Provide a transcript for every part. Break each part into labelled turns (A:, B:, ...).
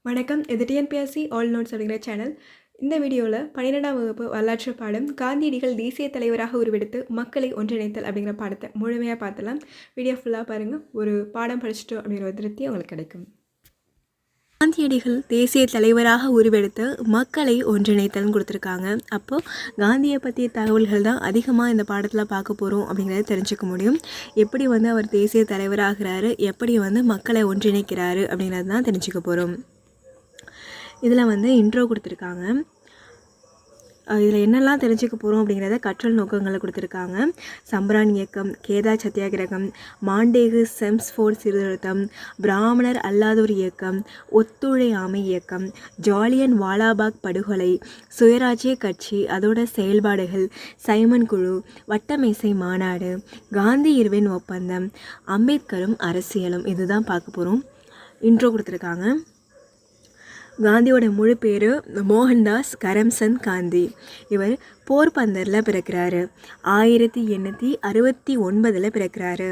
A: வணக்கம். இது TNPSC all notes அப்படிங்கிற சேனல். இந்த வீடியோவில் 12ஆம் வகுப்பு வரலாற்று பாடம் காந்தியடிகள் தேசிய தலைவராக உருவெடுத்து மக்களை ஒன்றிணைத்தல் அப்படிங்கிற பாடத்தை முழுமையாக பார்த்தலாம். வீடியோ ஃபுல்லாக பாருங்கள். ஒரு பாடம் படிச்சுட்டோம் அப்படிங்கிற ஒரு திருப்தி உங்களுக்கு கிடைக்கும். காந்தியடிகள் தேசிய தலைவராக உருவெடுத்து மக்களை ஒன்றிணைத்தல்னு கொடுத்துருக்காங்க. அப்போது காந்தியை பற்றிய தகவல்கள் தான் அதிகமாக இந்த பாடத்தில் பார்க்க போகிறோம் அப்படிங்கிறத தெரிஞ்சுக்க முடியும். எப்படி அவர் தேசிய தலைவராகிறாரு, எப்படி மக்களை ஒன்றிணைக்கிறாரு அப்படிங்கிறது தான் தெரிஞ்சுக்க போகிறோம். இதில் இன்ட்ரோ கொடுத்துருக்காங்க. இதில் என்னெல்லாம் தெரிஞ்சுக்க போகிறோம் அப்படிங்கிறத கற்றல் நோக்கங்களை கொடுத்துருக்காங்க. சம்பரான் இயக்கம், கேதா சத்தியாகிரகம், மாண்டேகு செம்ஸ்ஃபோர்ட் சீர்திருத்தம், பிராமணர் அல்லாதோர் இயக்கம், ஒத்துழையாமை இயக்கம், ஜாலியன் வாலாபாக் படுகொலை, சுயராஜ்ய கட்சி அதோட செயல்பாடுகள், சைமன் குழு, வட்டமேசை மாநாடு, காந்தி இர்வின் ஒப்பந்தம், அம்பேத்கரும் அரசியலும், இதுதான் பார்க்க போகிறோம். இன்ட்ரோ கொடுத்துருக்காங்க. காந்தியோட முழு பேர் மோகன்தாஸ் கரம்சந்த் காந்தி. இவர் போர்பந்தரில் பிறக்கிறாரு. 1869 பிறக்கிறாரு.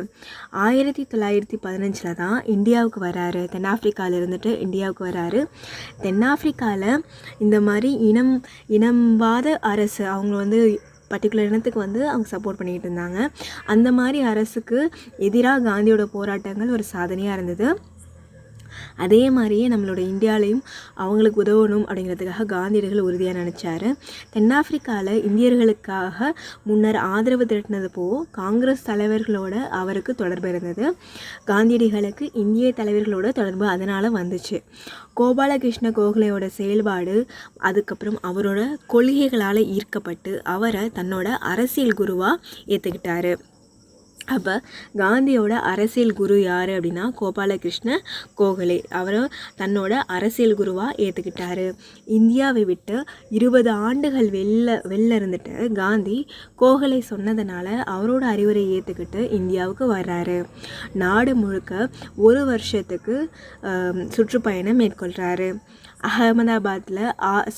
A: 1915 தான் இந்தியாவுக்கு வராரு. தென்னாப்பிரிக்காவில் இருந்துட்டு இந்தியாவுக்கு வராரு. தென்னாப்பிரிக்காவில் இந்த மாதிரி இனம்வாத அரசு, அவங்க பர்டிகுலர் இனத்துக்கு அவங்க சப்போர்ட் பண்ணிக்கிட்டு இருந்தாங்க. அந்த மாதிரி அரசுக்கு எதிராக காந்தியோட போராட்டங்கள் ஒரு சாதனையாக இருந்தது. அதே மாதிரியே நம்மளோட இந்தியாவிலையும் அவங்களுக்கு உதவணும் அப்படிங்கிறதுக்காக காந்தியடிகள் உறுதியாக நினச்சார். தென்னாப்பிரிக்காவில் இந்தியர்களுக்காக முன்னர் ஆதரவு திரட்டினது காங்கிரஸ் தலைவர்களோட அவருக்கு தொடர்பு இருந்தது. காந்தியடிகளுக்கு இந்திய தலைவர்களோட தொடர்பு அதனால் வந்துச்சு. கோபாலகிருஷ்ண கோகலேயோட செயல்பாடு, அதுக்கப்புறம் அவரோட கொள்கைகளால் ஈர்க்கப்பட்டு அவரை தன்னோட அரசியல் குருவாக ஏற்றுக்கிட்டாரு. அப்போ காந்தியோட அரசியல் குரு யார் அப்படின்னா கோபாலகிருஷ்ண கோகலே. அவர் தன்னோட அரசியல் குருவாக ஏற்றுக்கிட்டாரு. இந்தியாவை விட்டு 20 ஆண்டுகள் வெளில இருந்துட்டு காந்தி கோகலே சொன்னதுனால அவரோட அறிவுரை ஏற்றுக்கிட்டு இந்தியாவுக்கு வர்றாரு. நாடு முழுக்க ஒரு வருஷத்துக்கு சுற்றுப்பயணம் மேற்கொள்கிறாரு. அகமதாபாத்தில்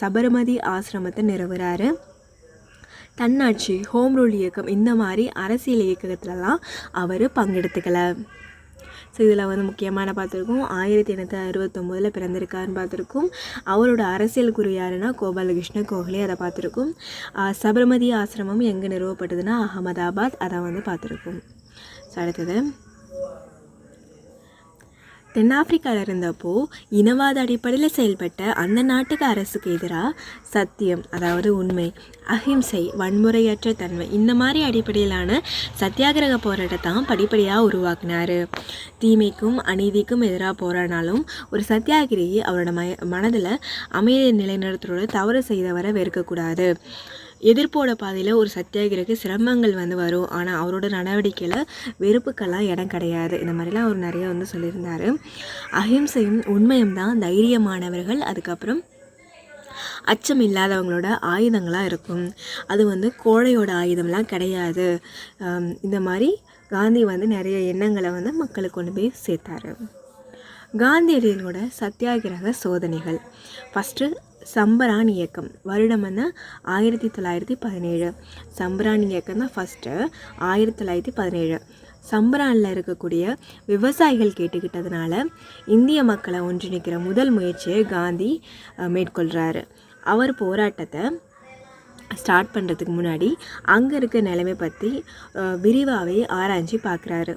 A: சபர்மதி ஆசிரமத்தை நிறுவுறாரு. தன்னாட்சி, ஹோம் ரூல் இயக்கம், இந்த மாதிரி அரசியல் இயக்கத்துலலாம் அவர் பங்கெடுத்துக்கல. ஸோ இதில் முக்கியமான பார்த்துருக்கோம். 1869 பிறந்திருக்காருன்னு பார்த்துருக்கோம். அவரோட அரசியல் குரு யாருன்னா கோபாலகிருஷ்ண கோகலே, அதை பார்த்துருக்கோம். சபர்மதி ஆசிரமம் எங்கே நிறுவப்பட்டதுன்னா அகமதாபாத், அதை பார்த்துருக்கோம். ஸோ அடுத்தது, தென்னாப்பிரிக்காவில் இருந்தப்போ இனவாத அடிப்படையில் செயல்பட்ட அந்த நாட்டுக்கு அரசுக்கு எதிராக சத்தியம், அதாவது உண்மை, அஹிம்சை, வன்முறையற்ற தன்மை, இந்த மாதிரி அடிப்படையிலான சத்தியாகிரக போராட்டத்தை தான் படிப்படியாக உருவாக்கினார். தீமைக்கும் அநீதிக்கும் எதிராக போராடினாலும் ஒரு சத்தியாகிரகி அவரோட மனதில் அமைதியை நிலைநிறுத்துறோட தவறு செய்தவரை வெறுக்கக்கூடாது. எதிர்ப்போட பாதையில் ஒரு சத்தியாகிரக சிரமங்கள் வரும். ஆனால் அவரோட நடவடிக்கையில் வெறுப்புக்கெல்லாம் இடம் கிடையாது. இந்த மாதிரிலாம் அவர் நிறைய சொல்லியிருந்தார். அஹிம்சையும் உண்மையும் தான் தைரியமானவர்கள், அதுக்கப்புறம் அச்சம் இல்லாதவங்களோட ஆயுதங்களாக இருக்கும். அது கோழையோட ஆயுதம்லாம் கிடையாது. இந்த மாதிரி காந்தி நிறைய எண்ணங்களை மக்களுக்கு கொண்டு போய் சேர்த்தாரு. காந்தியடிகளோட சத்தியாகிரக சோதனைகள். ஃபஸ்ட்டு சம்பரான் இயக்கம். வருடம் 1917. சம்பரான் இயக்கம் தான் ஃபஸ்ட்டு 1917. சம்பரானில் இருக்கக்கூடிய விவசாயிகள் கேட்டுக்கிட்டதுனால இந்திய மக்களை ஒன்றிணைக்கிற முதல் முயற்சியை காந்தி மேற்கொள்கிறாரு. அவர் போராட்டத்தை ஸ்டார்ட் பண்ணுறதுக்கு முன்னாடி அங்கே இருக்க நிலைமை பற்றி விரிவாகவே ஆராய்ச்சி பார்க்குறாரு.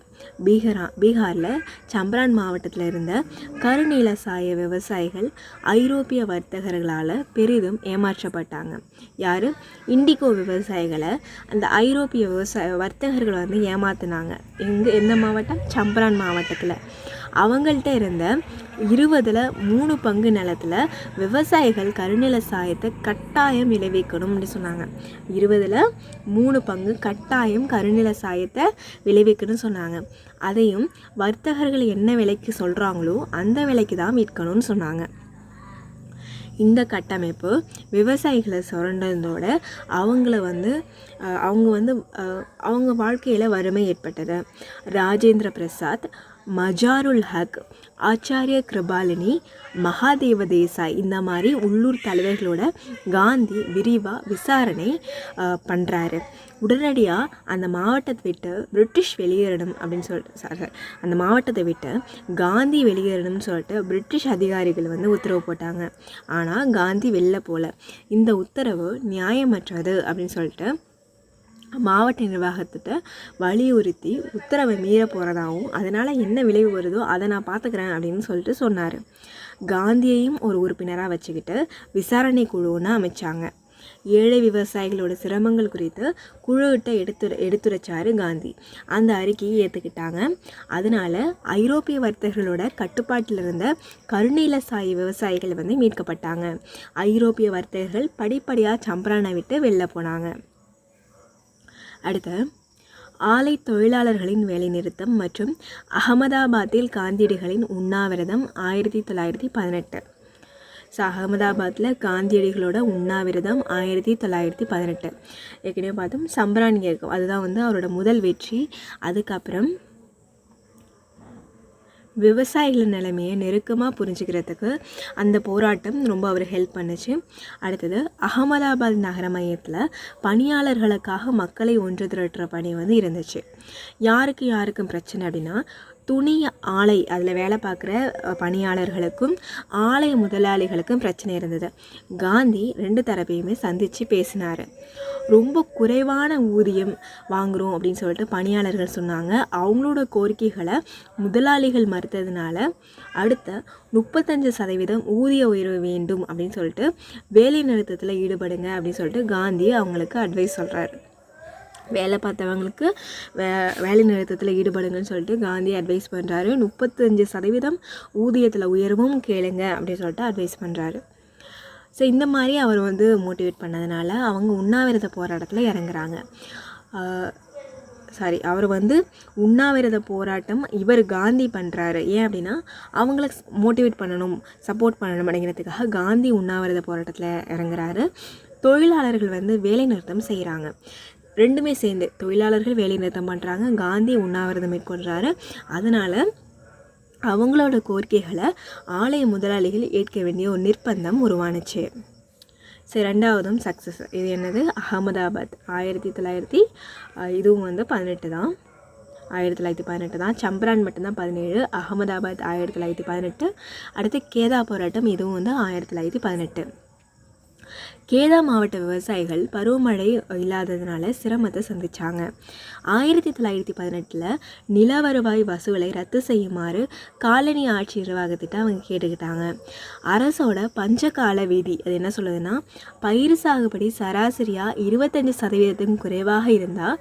A: பீகாரில் சம்பரான் மாவட்டத்தில் இருந்த கருநீல சாய விவசாயிகள் ஐரோப்பிய வர்த்தகர்களால் பெரிதும் ஏமாற்றப்பட்டாங்க. யார்? இண்டிகோ விவசாயிகளை அந்த ஐரோப்பிய வர்த்தகர்கள் ஏமாத்தினாங்க. எந்த மாவட்டம்? சம்பரான் மாவட்டத்தில். அவங்கள்ட்ட இருந்த 20ல் 3 பங்கு நிலத்தில் விவசாயிகள் கருநில சாயத்தை கட்டாயம் விளைவிக்கணும்னு சொன்னாங்க. 20ல் 3 பங்கு கட்டாயம் கருநில சாயத்தை விளைவிக்கணும்னு சொன்னாங்க. அதையும் வர்த்தகர்கள் என்ன விலைக்கு சொல்கிறாங்களோ அந்த விலைக்கு தான் விற்கணும்னு சொன்னாங்க. இந்த கட்டமைப்பு விவசாயிகளை சுரண்டதோட அவங்க வாழ்க்கையில் வறுமை ஏற்பட்டது. ராஜேந்திர பிரசாத் மஜாருல் ஹக், ஆச்சாரிய கிருபாலினி, மகாதேவ தேசாய் இந்த மாதிரி உள்ளூர் தலைவர்களோட காந்தி விரிவாக விசாரணை பண்ணுறாரு. உடனடியாக அந்த மாவட்டத்தை விட்டு பிரிட்டிஷ் வெளியேறணும் அப்படின்னு சொல்லிட்டு அந்த மாவட்டத்தை விட்டு காந்தி வெளியேறணும்னு சொல்லிட்டு பிரிட்டிஷ் அதிகாரிகள் வந்து உத்தரவு போட்டாங்க. ஆனால் காந்தி வெளில போகல. இந்த உத்தரவு நியாயமற்றது அப்படின்னு சொல்லிட்டு மாவட்ட நிர்வாகத்திட்ட வலியுறுத்தி உத்தரவை மீற போகிறதாகவும் அதனால் என்ன விளைவு வருதோ அதை நான் பார்த்துக்கிறேன் அப்படின்னு சொல்லிட்டு சொன்னார். காந்தியையும் ஒரு உறுப்பினராக வச்சுக்கிட்டு விசாரணை குழுன்னு அமைச்சாங்க. ஏழை விவசாயிகளோட சிரமங்கள் குறித்து குழுவிட்ட எடுத்துரைச்சாரு காந்தி. அந்த அறிக்கையை ஏற்றுக்கிட்டாங்க. அதனால் ஐரோப்பிய வர்த்தகர்களோட கட்டுப்பாட்டில் இருந்த கருநீல சாய் விவசாயிகள் வந்து மீட்கப்பட்டாங்க. ஐரோப்பிய வர்த்தகர்கள் படிப்படியாக சம்பரானை விட்டு வெளில போனாங்க. அடுத்து ஆலை தொழிலாளர்களின் வேலைநிறுத்தம் மற்றும் அகமதாபாத்தில் காந்தியடிகளின் உண்ணாவிரதம் 1918. ஸோ அகமதாபாத்தில் காந்தியடிகளோட உண்ணாவிரதம் 1918. ஏற்கனவே பார்த்தோம் சம்பரான் இயக்கம், அதுதான் வந்து அவரோட முதல் வெற்றி. அதுக்கப்புறம் விவசாயிகளின் நிலைமையை நெருக்கமாக புரிஞ்சுக்கிறதுக்கு அந்த போராட்டம் ரொம்ப அவர் ஹெல்ப் பண்ணுச்சு. அடுத்தது அகமதாபாத் நகர மையத்தில் பணியாளர்களுக்காக மக்களை ஒன்று திரட்டுற பணி வந்து இருந்துச்சு. யாருக்கும் பிரச்சனை அப்படின்னா துணி ஆலை அதில் வேலை பார்க்குற பணியாளர்களுக்கும் ஆலை முதலாளிகளுக்கும் பிரச்சனை இருந்தது. காந்தி 2 தரப்பையுமே சந்தித்து பேசினார். ரொம்ப குறைவான ஊதியம் வாங்குகிறோம் அப்படின்னு சொல்லிட்டு பணியாளர்கள் சொன்னாங்க. அவங்களோட கோரிக்கைகளை முதலாளிகள் மறுத்ததுனால அடுத்த 35% ஊதிய உயர்வு வேண்டும் அப்படின்னு சொல்லிட்டு வேலை நிறுத்தத்தில் ஈடுபடுங்க அப்படின்னு சொல்லிட்டு காந்தி அவங்களுக்கு அட்வைஸ் சொல்கிறாரு. வேலை பார்த்தவங்களுக்கு வேலை நிறுத்தத்தில் ஈடுபடுங்கன்னு சொல்லிட்டு காந்தி அட்வைஸ் பண்ணுறாரு. 35% ஊதியத்தில் உயர்வும் கேளுங்க அப்படின்னு சொல்லிட்டு அட்வைஸ் பண்ணுறாரு. ஸோ இந்த மாதிரி அவர் வந்து மோட்டிவேட் பண்ணதுனால அவங்க உண்ணாவிரத போராட்டத்தில் இறங்குறாங்க. அவர் வந்து உண்ணாவிரத போராட்டம் இவர் காந்தி பண்ணுறாரு. ஏன் அப்படின்னா அவங்கள மோட்டிவேட் பண்ணணும், சப்போர்ட் பண்ணணும் அப்படிங்கிறதுக்காக காந்தி உண்ணாவிரத போராட்டத்தில் இறங்குறாரு. தொழிலாளர்கள் வந்து வேலை நிறுத்தம் செய்கிறாங்க. 2மே சேர்ந்து தொழிலாளர்கள் வேலை நிறுத்தம் பண்ணுறாங்க, காந்தி உண்ணாவிரதம் மேற்கொள்கிறாரு. அதனால் அவங்களோட கோரிக்கைகளை ஆலய முதலாளிகள் ஏற்க வேண்டிய ஒரு நிர்பந்தம் உருவானுச்சு. சரி, 2வதும் சக்ஸஸ். இது என்னது? அகமதாபாத் 1900 இதுவும் வந்து 18 தான். 1918 தான். சம்பரான் மட்டும்தான் 17. அகமதாபாத் 1918. அடுத்து கேதா போராட்டம், இதுவும் வந்து 1918. கேதா மாவட்ட விவசாயிகள் பருவமழை இல்லாததுனால சிரமத்தை சந்தித்தாங்க. 1918 நில வருவாய் வசூலை ரத்து செய்யுமாறு காலனி ஆட்சி நிர்வாகத்திட்ட அவங்க கேட்டுக்கிட்டாங்க. அரசோட பஞ்சகால விதி அது என்ன சொல்லுதுன்னா, பயிர் சாகுபடி சராசரியாக 25% குறைவாக இருந்தால்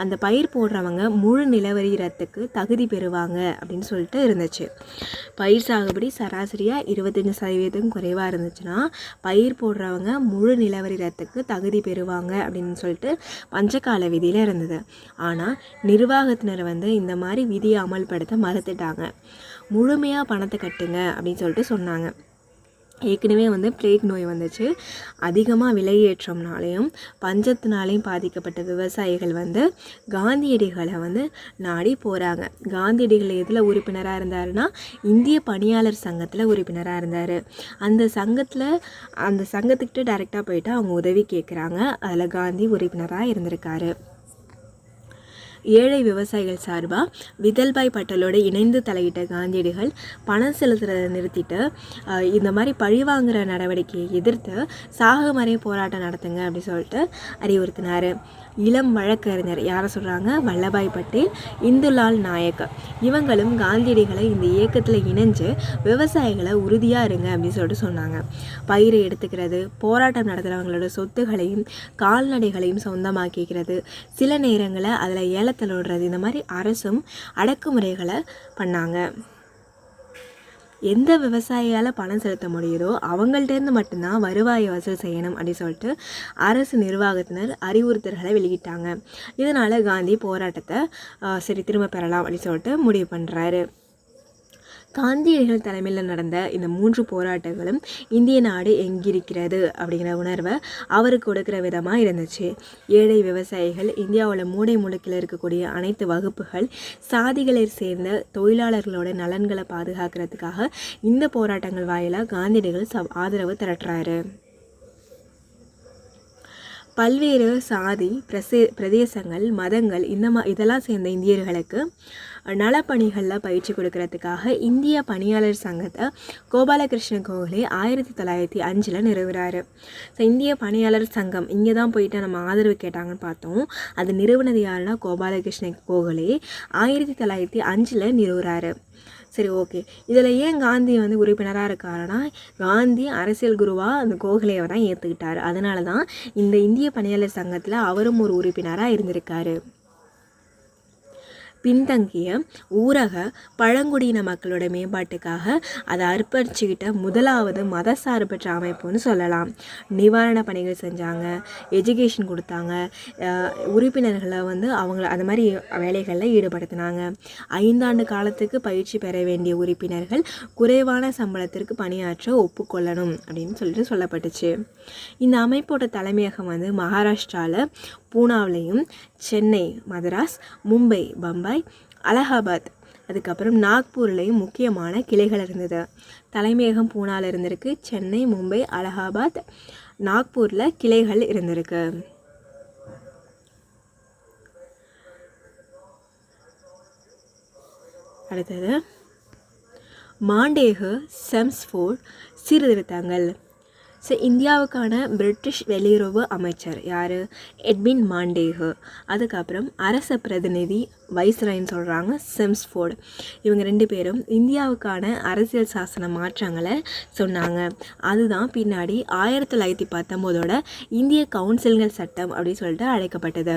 A: அந்த பயிர் போடுறவங்க முழு நிலவரி ரத்துக்கு தகுதி பெறுவாங்க அப்படின்னு சொல்லிட்டு இருந்துச்சு. பயிர் சாகுபடி சராசரியாக 25% குறைவாக இருந்துச்சுன்னா பயிர் போடுறவங்க முழு நிலவரி ரத்துக்கு தகுதி பெறுவாங்க அப்படின்னு சொல்லிட்டு பஞ்சகால விதியில் இருந்தது. ஆனால் நிர்வாகத்தினர் வந்து இந்த மாதிரி விதியை அமல்படுத்த மறுத்துட்டாங்க. முழுமையாக பணத்தை கட்டுங்க அப்படின்னு சொல்லிட்டு சொன்னாங்க. ஏற்கனவே வந்து பிளேக் நோய் வந்துச்சு. அதிகமாக விலையேற்றம்னாலையும் பஞ்சத்தினாலையும் பாதிக்கப்பட்ட விவசாயிகள் வந்து காந்தியடிகளை வந்து நாடி போகிறாங்க. காந்தியடிகள் எதில் உறுப்பினராக இருந்தாருன்னா இந்திய பணியாளர் சங்கத்தில் உறுப்பினராக இருந்தார். அந்த சங்கத்துக்கிட்ட டைரெக்டாக போயிட்டு அவங்க உதவி கேட்குறாங்க. அதில் காந்தி உறுப்பினராக இருந்திருக்காரு. ஏழை விவசாயிகள் சார்பாக விதல்பாய் பட்டேலோடு இணைந்து தலையிட்ட காந்தியடிகள் பணம் செலுத்துறதை நிறுத்திட்டு இந்த மாதிரி பழிவாங்குகிற நடவடிக்கையை எதிர்த்து சாகுமறை போராட்டம் நடத்துங்க அப்படின்னு சொல்லிட்டு அறிவுறுத்தினார். இளம் வழக்கறிஞர் யாரை சொல்கிறாங்க? வல்லபாய் பட்டேல், இந்துலால் நாயக், இவங்களும் காந்தியடிகளை இந்த இயக்கத்தில் இணைஞ்சு விவசாயிகளை உறுதியாக இருங்க அப்படின்னு சொல்லிட்டு சொன்னாங்க. பயிரை எடுத்துக்கிறது, போராட்டம் நடத்துகிறவங்களோட சொத்துகளையும் கால்நடைகளையும் சொந்தமாக்கிக்கிறது, சில நேரங்களில் அதில் ஏலத்தில் விடுறது, இந்த மாதிரி அரசும் அடக்குமுறைகளை பண்ணாங்க. எந்த விவசாயியால் பணம் செலுத்த முடியுதோ அவங்கள்ட்டேருந்து மட்டும்தான் வருவாயை வசூல் செய்யணும் அப்படின்னு சொல்லிட்டு அரசு நிர்வாகத்தினர் அறிவுறுத்தல்களை வெளியிட்டாங்க. இதனால் காந்தி போராட்டத்தை திரும்ப பெறலாம் அப்படின்னு சொல்லிட்டு முடிவு பண்ணுறாரு. காந்தியடிகள் தலைமையில் நடந்த இந்த 3 போராட்டங்களும் இந்திய நாடு எங்கிருக்கிறது அப்படிங்கிற உணர்வை அவருக்கு கொடுக்குற விதமாக இருந்துச்சு. ஏழை விவசாயிகள், இந்தியாவோட மூடை முடுக்கில் இருக்கக்கூடிய அனைத்து வகுப்புகள், சாதிகளை சேர்ந்த தொழிலாளர்களோட நலன்களை பாதுகாக்கிறதுக்காக இந்த போராட்டங்கள் வாயிலாக காந்தியடிகள் ஆதரவு திரட்டுறாரு. பல்வேறு சாதி பிரதேசங்கள், மதங்கள் இதெல்லாம் சேர்ந்த இந்தியர்களுக்கு நலப்பணிகளில் பயிற்சி கொடுக்கறதுக்காக இந்திய பணியாளர் சங்கத்தை கோபாலகிருஷ்ண கோகலே 1905 நிறுவுறாரு. ஸோ இந்திய பணியாளர் சங்கம் இங்கே தான் போயிட்டு நம்ம ஆதரவு கேட்டாங்கன்னு பார்த்தோம். அது நிறுவனது யாருன்னா கோபாலகிருஷ்ண கோகலே 1905 நிறுவுறாரு. சரி, ஓகே. இதில் ஏன் காந்தி வந்து உறுப்பினராக இருக்காருன்னா, காந்தி அரசியல் குருவாக அந்த கோகலேவை தான் ஏற்றுக்கிட்டார். அதனால தான் இந்த இந்திய பணியாளர் சங்கத்தில் அவரும் ஒரு உறுப்பினராக இருந்திருக்காரு. பின்தங்கிய ஊரக பழங்குடியின மக்களோட மேம்பாட்டுக்காக அதை அர்ப்பணிச்சுக்கிட்ட முதலாவது மதசார்பற்ற அமைப்புன்னு சொல்லலாம். நிவாரண பணிகள் செஞ்சாங்க, எஜுகேஷன் கொடுத்தாங்க, உறுப்பினர்களை வந்து அவங்கள அது மாதிரி வேலைகளில் ஈடுபடுத்தினாங்க. 5 ஆண்டு காலத்துக்கு பயிற்சி பெற வேண்டிய உறுப்பினர்கள் குறைவான சம்பளத்திற்கு பணியாற்ற ஒப்புக்கொள்ளணும் அப்படின்னு சொல்லிட்டு சொல்லப்பட்டுச்சு. இந்த அமைப்போட தலைமையகம் வந்து மகாராஷ்டிராவில் பூனாவிலையும், சென்னை, மதராஸ், மும்பை, பம்பாய், அலகாபாத், அதுக்கப்புறம் நாக்பூர்லேயும் முக்கியமான கிளைகள் இருந்தது. தலைமையகம் பூனாவில் இருந்திருக்கு, சென்னை, மும்பை, அலகாபாத், நாக்பூரில் கிளைகள் இருந்திருக்கு. அடுத்தது மாண்டேகு செம்ஸ்ஃபோர்ட் சீர்திருத்தங்கள். ஸோ இந்தியாவுக்கான பிரிட்டிஷ் வெளியுறவு அமைச்சர் யார்? எட்வின் மாண்டேகு. அதுக்கப்புறம் அரச பிரதிநிதி வைஸ்ராய்ன்னு சொல்கிறாங்க, செம்ஸ்ஃபோர்டு. இவங்க 2 பேரும் இந்தியாவுக்கான அரசியல் சாசன மாற்றங்களை சொன்னாங்க. அதுதான் பின்னாடி 1919 இந்திய கவுன்சில்கள் சட்டம் அப்படின்னு சொல்லிட்டு அழைக்கப்பட்டது.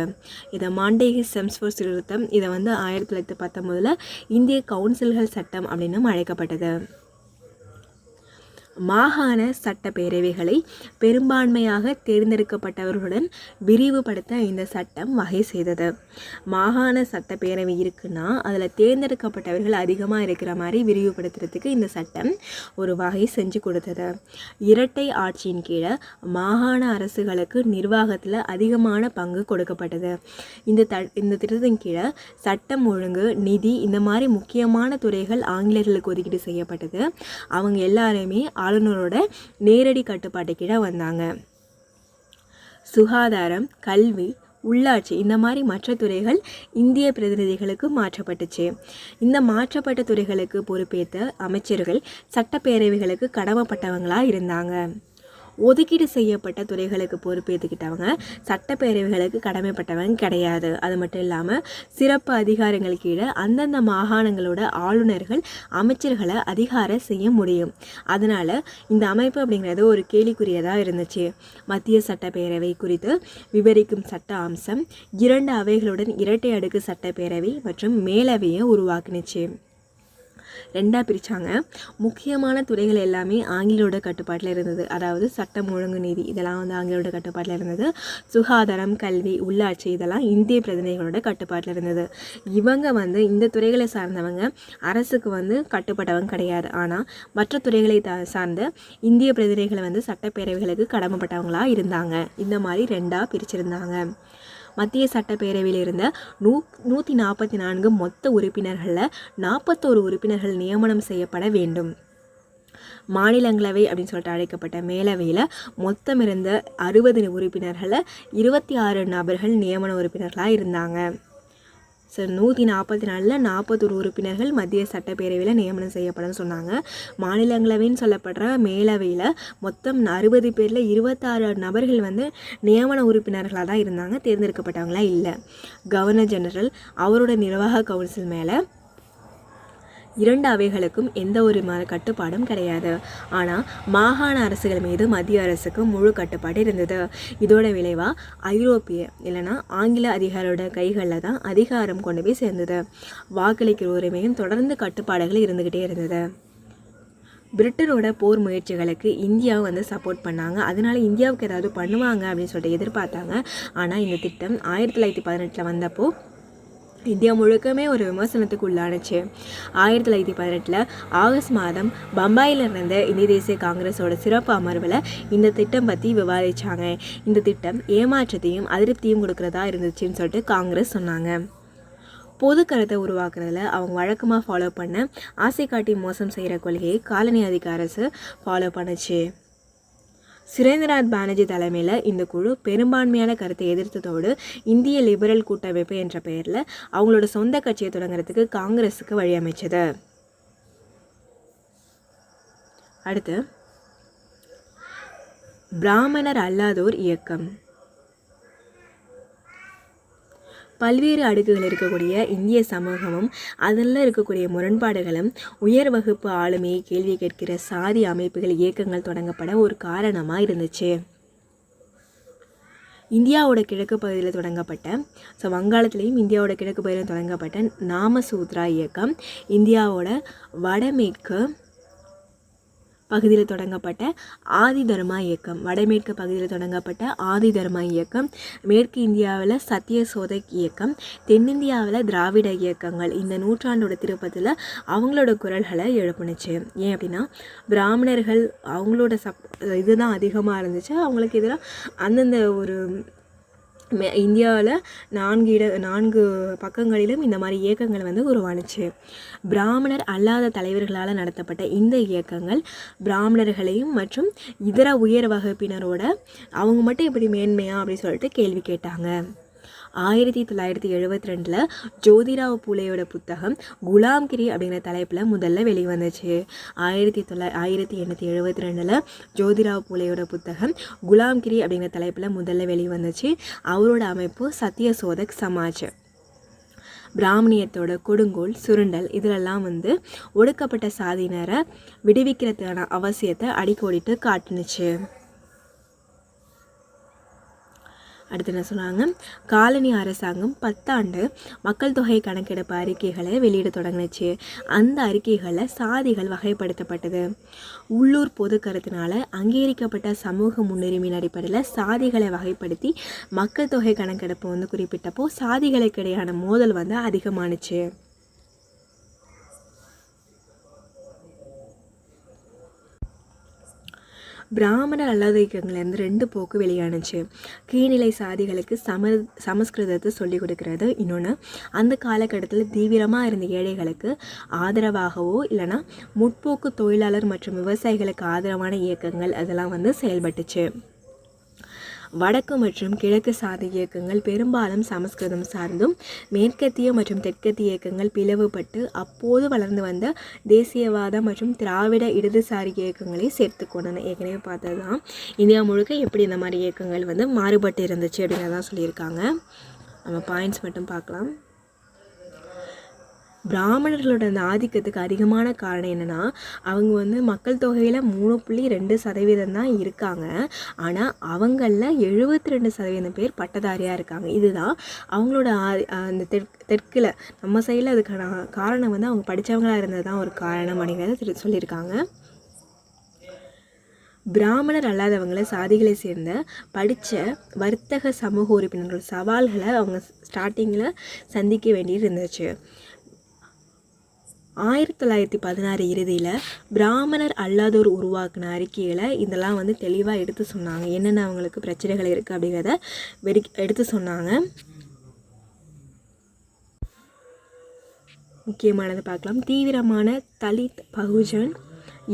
A: இதை மாண்டேகு செம்ஸ்ஃபோர்ட் சீர்திருத்தம், இதை வந்து 1919 இந்திய கவுன்சில்கள் சட்டம் அப்படின்னு அழைக்கப்பட்டது. மாகாண சட்டப்பேரவைகளை பெரும்பான்மையாக தேர்ந்தெடுக்கப்பட்டவர்களுடன் விரிவுபடுத்த இந்த சட்டம் வகை செய்தது. மாகாண சட்டப்பேரவை இருக்குன்னா அதில் தேர்ந்தெடுக்கப்பட்டவர்கள் அதிகமாக இருக்கிற மாதிரி விரிவுபடுத்துறதுக்கு இந்த சட்டம் ஒரு வகை செஞ்சு கொடுத்தது. இரட்டை ஆட்சியின் கீழே மாகாண அரசுகளுக்கு நிர்வாகத்தில் அதிகமான பங்கு கொடுக்கப்பட்டது. இந்த திட்டத்தின் கீழே சட்டம் ஒழுங்கு, நிதி, இந்த மாதிரி முக்கியமான துறைகள் ஆங்கிலேயர்களுக்கு ஒதுக்கீடு செய்யப்பட்டது. அவங்க எல்லாருமே ஆளுநரோட நேரடி கட்டுப்பாட்டு கீழே வந்தாங்க. சுகாதாரம், கல்வி, உள்ளாட்சி, இந்த மாதிரி மற்ற துறைகள் இந்திய பிரதிநிதிகளுக்கு மாற்றப்பட்டுச்சு. இந்த மாற்றப்பட்ட துறைகளுக்கு பொறுப்பேற்ற அமைச்சர்கள் சட்டப்பேரவைகளுக்கு கடமைப்பட்டவங்களாக இருந்தாங்க. ஒதுக்கீடு செய்யப்பட்ட துறைகளுக்கு பொறுப்பேற்றுக்கிட்டவங்க சட்டப்பேரவைகளுக்கு கடமைப்பட்டவங்க கிடையாது. அது மட்டும் இல்லாமல் சிறப்பு அதிகாரங்கள் கீழே அந்தந்த மாகாணங்களோட ஆளுநர்கள் அமைச்சர்களை அதிகாரம் செய்ய முடியும். அதனால் இந்த அமைப்பு அப்படிங்கிறது ஒரு கேள்விக்குரியதாக இருந்துச்சு. மத்திய சட்டப்பேரவை குறித்து விவரிக்கும் சட்ட அம்சம் 2 அவைகளுடன் இரட்டை அடுக்கு சட்டப்பேரவை மற்றும் மேலவையை உருவாக்குனுச்சு. 2ஆக பிரித்தாங்க. முக்கியமான துறைகள் எல்லாமே ஆங்கிலோட கட்டுப்பாட்டில் இருந்தது. அதாவது சட்டம், ஒழுங்கு, நீதி இதெல்லாம் வந்து ஆங்கிலோட கட்டுப்பாட்டில் இருந்தது. சுகாதாரம், கல்வி, உள்ளாட்சி இதெல்லாம் இந்திய பிரதிநிதிகளோட கட்டுப்பாட்டில் இருந்தது. இவங்க வந்து இந்த துறைகளை சார்ந்தவங்க அரசுக்கு வந்து கட்டுப்பட்டவங்க கிடையாது. ஆனால் மற்ற துறைகளை சார்ந்த இந்திய பிரதிநிதிகளை வந்து சட்டப்பேரவைகளுக்கு கடமைப்பட்டவங்களாக இருந்தாங்க. இந்த மாதிரி 2ஆக பிரிச்சிருந்தாங்க. மத்திய சட்டப்பேரவையில் இருந்த 144 மொத்த உறுப்பினர்களில் 41 உறுப்பினர்கள் நியமனம் செய்யப்பட வேண்டும். மாநிலங்களவை அப்படின்னு சொல்லிட்டு அழைக்கப்பட்ட மேலவையில் மொத்தம் இருந்த 60 உறுப்பினர்களில் 26 நபர்கள் நியமன உறுப்பினர்களாக இருந்தாங்க. ஸோ 144ல் 41 உறுப்பினர்கள் மத்திய சட்டப்பேரவையில் நியமனம் செய்யப்படும் சொன்னாங்க. மாநிலங்களவைன்னு சொல்லப்படுற மேலவையில் மொத்தம் 60 பேரில் 26 நபர்கள் வந்து நியமன உறுப்பினர்களாக தான் இருந்தாங்க, தேர்ந்தெடுக்கப்பட்டவங்களாம் இல்லை. கவர்னர் ஜெனரல் அவரோட நிர்வாக கவுன்சில் மேலே 2 அவைகளுக்கும் எந்த ஒரு கட்டுப்பாடும் கிடையாது. ஆனால் மாகாண அரசுகள் மீது மத்திய அரசுக்கு முழு கட்டுப்பாடு இருந்தது. இதோட விளைவாக ஐரோப்பிய இல்லைனா ஆங்கில அதிகாரியோட கைகளில் தான் அதிகாரம் கொண்டு போய் சேர்ந்தது. வாக்களிக்கிற உரிமையும் தொடர்ந்து கட்டுப்பாடுகள் இருந்துக்கிட்டே இருந்தது. பிரிட்டனோட போர் முயற்சிகளுக்கு இந்தியா வந்து சப்போர்ட் பண்ணாங்க. அதனால இந்தியாவுக்கு ஏதாவது பண்ணுவாங்க அப்படின்னு சொல்லிட்டு எதிர்பார்த்தாங்க. ஆனால் இந்த திட்டம் 1918 வந்தப்போ இந்தியா முழுக்கமே ஒரு விமர்சனத்துக்கு உள்ளானுச்சு. 1918 ஆகஸ்ட் மாதம் பம்பாயில் இருந்த இந்திய தேசிய காங்கிரஸோட சிறப்பு அமர்வில் இந்த திட்டம் பற்றி விவாதிச்சாங்க. இந்த திட்டம் ஏமாற்றத்தையும் அதிருப்தியும் கொடுக்குறதா இருந்துச்சுன்னு சொல்லிட்டு காங்கிரஸ் சொன்னாங்க. பொது கருத்தை உருவாக்குறதுல அவங்க வழக்கமாக ஃபாலோ பண்ண ஆசை காட்டி மோசம் செய்கிற கொள்கையை காலனி அதிக அரசு ஃபாலோ பண்ணுச்சு. சுரேந்திரநாத் பானர்ஜி தலைமையில் இந்த குழு பெரும்பான்மையான கருத்தை எதிர்த்ததோடு இந்திய லிபரல் கூட்டமைப்பு என்ற பெயரில் அவங்களோட சொந்த கட்சியை தொடங்குறதுக்கு காங்கிரஸுக்கு வழி அமைச்சது. அடுத்து பிராமணர் அல்லாதோர் இயக்கம். பல்வேறு அடுக்குகள் இருக்கக்கூடிய இந்திய சமூகமும் அதில் இருக்கக்கூடிய முரண்பாடுகளும் உயர் வகுப்பு ஆளுமையை கேள்வி கேட்கிற சாதி அமைப்புகள் இயக்கங்கள் தொடங்கப்பட ஒரு காரணமாக இருந்துச்சு. இந்தியாவோட கிழக்கு பகுதியில் தொடங்கப்பட்ட வங்காளத்திலையும் இந்தியாவோட கிழக்கு பகுதியில் தொடங்கப்பட்ட நாமசூத்ரா இயக்கம், இந்தியாவோட வடமேற்கு பகுதியில் தொடங்கப்பட்ட ஆதி தர்மா இயக்கம், வடமேற்கு பகுதியில் தொடங்கப்பட்ட ஆதி தர்மா இயக்கம், மேற்கு இந்தியாவில் சத்திய சோதக் இயக்கம், தென்னிந்தியாவில் திராவிட இயக்கங்கள் இந்த நூற்றாண்டோட திருப்பத்தில் அவங்களோட குரல்களை எழுப்புனுச்சு. ஏன் அப்படின்னா பிராமணர்கள் அவங்களோட இதுதான் அதிகமாக இருந்துச்சு. அவங்களுக்கு எதிராக அந்தந்த ஒரு இந்தியாவில் 4 பக்கங்களிலும் இந்த மாதிரி இயக்கங்கள் வந்து உருவானுச்சு. பிராமணர் அல்லாத தலைவர்களால் நடத்தப்பட்ட இந்த இயக்கங்கள் பிராமணர்களையும் மற்றும் இதர உயர் வகுப்பினரோட அவங்க மட்டும் இப்படி மேன்மையா அப்படின்னு சொல்லிட்டு கேள்வி கேட்டாங்க. 1972 ஜோதிராவ் பூலேயோட புத்தகம் குலாம்கிரி அப்படிங்கிற தலைப்பில் முதல்ல வெளிவந்துச்சு. 1872 ஜோதிராவ் பூலேயோட புத்தகம் குலாம்கிரி அப்படிங்கிற தலைப்பில் முதல்ல வெளிவந்துச்சு. அவரோட அமைப்பு சத்திய சோதக் சமாஜ். பிராமணியத்தோட கொடுங்கோல் சுருண்டல் இதிலெல்லாம் வந்து ஒடுக்கப்பட்ட சாதியினரை விடுவிக்கிறதுக்கான அவசியத்தை அடிக்கோடிட்டு காட்டுனுச்சு. அடுத்து என்ன சொன்னாங்க, காலனி அரசாங்கம் 10 ஆண்டு மக்கள் தொகை கணக்கெடுப்பு அறிக்கைகளை வெளியிட தொடங்கினுச்சு. அந்த அறிக்கைகளில் சாதிகள் வகைப்படுத்தப்பட்டது. உள்ளூர் பொது கருத்தினால அங்கீகரிக்கப்பட்ட சமூக முன்னுரிமையின் அடிப்படையில் சாதிகளை வகைப்படுத்தி மக்கள் தொகை கணக்கெடுப்பு வந்து குறிப்பிட்டப்போ சாதிகளுக்கு இடையான மோதல் வந்து அதிகமானுச்சு. பிராமணர் அல்லாத இயக்கங்கள்லேருந்து 2 போக்கு வெளியானுச்சு. கீழ்நிலை சாதிகளுக்கு சமஸ்கிருதத்தை சொல்லிக் கொடுக்கறது, இன்னொன்று அந்த காலகட்டத்தில் தீவிரமாக இருந்த ஏழைகளுக்கு ஆதரவாகவோ இல்லைனா முற்போக்கு தொழிலாளர் மற்றும் விவசாயிகளுக்கு ஆதரவான இயக்கங்கள் அதெல்லாம் வந்து செயல்பட்டுச்சு. வடக்கு மற்றும் கிழக்கு சாதி இயக்கங்கள் பெரும்பாலும் சமஸ்கிருதம் சார்ந்தும், மேற்கத்திய மற்றும் தெற்கத்திய இயக்கங்கள் பிளவுபட்டு அப்போது வளர்ந்து வந்த தேசியவாத மற்றும் திராவிட இடதுசாரி இயக்கங்களை சேர்த்து கொண்டன. ஏற்கனவே பார்த்தது தான் இந்தியா முழுக்க எப்படி இந்த மாதிரி இயக்கங்கள் வந்து மாறுபட்டு இருந்துச்சு அப்படின்றதான் சொல்லியிருக்காங்க. நம்ம பாயிண்ட்ஸ் மட்டும் பார்க்கலாம். பிராமணர்களோட அந்த ஆதிக்கத்துக்கு அதிகமான காரணம் என்னென்னா, அவங்க வந்து மக்கள் தொகையில் 3.2% தான் இருக்காங்க. ஆனால் அவங்களில் 72% பேர் பட்டதாரியாக இருக்காங்க. இதுதான் அவங்களோட அந்த தெற்கில் நம்ம சைடில் அதுக்கான காரணம் வந்து அவங்க படித்தவங்களாக இருந்தது தான் ஒரு காரணம் அப்படிங்கிறத சொல்லியிருக்காங்க. பிராமணர் அல்லாதவங்களை சாதிகளை சேர்ந்த படித்த வர்த்தக சமூக உறுப்பினர்கள் சவால்களை அவங்க ஸ்டார்டிங்கில் சந்திக்க வேண்டியது இருந்துச்சு. 1916 இறுதியில் பிராமணர் அல்லாதோர் உருவாக்கின அறிக்கையில் இதெல்லாம் வந்து தெளிவாக எடுத்து சொன்னாங்க. என்னென்ன அவங்களுக்கு பிரச்சனைகள் இருக்குது அப்படிங்கிறத எடுத்து சொன்னாங்க. முக்கியமானது பார்க்கலாம். தீவிரமான தலித் பகுஜன்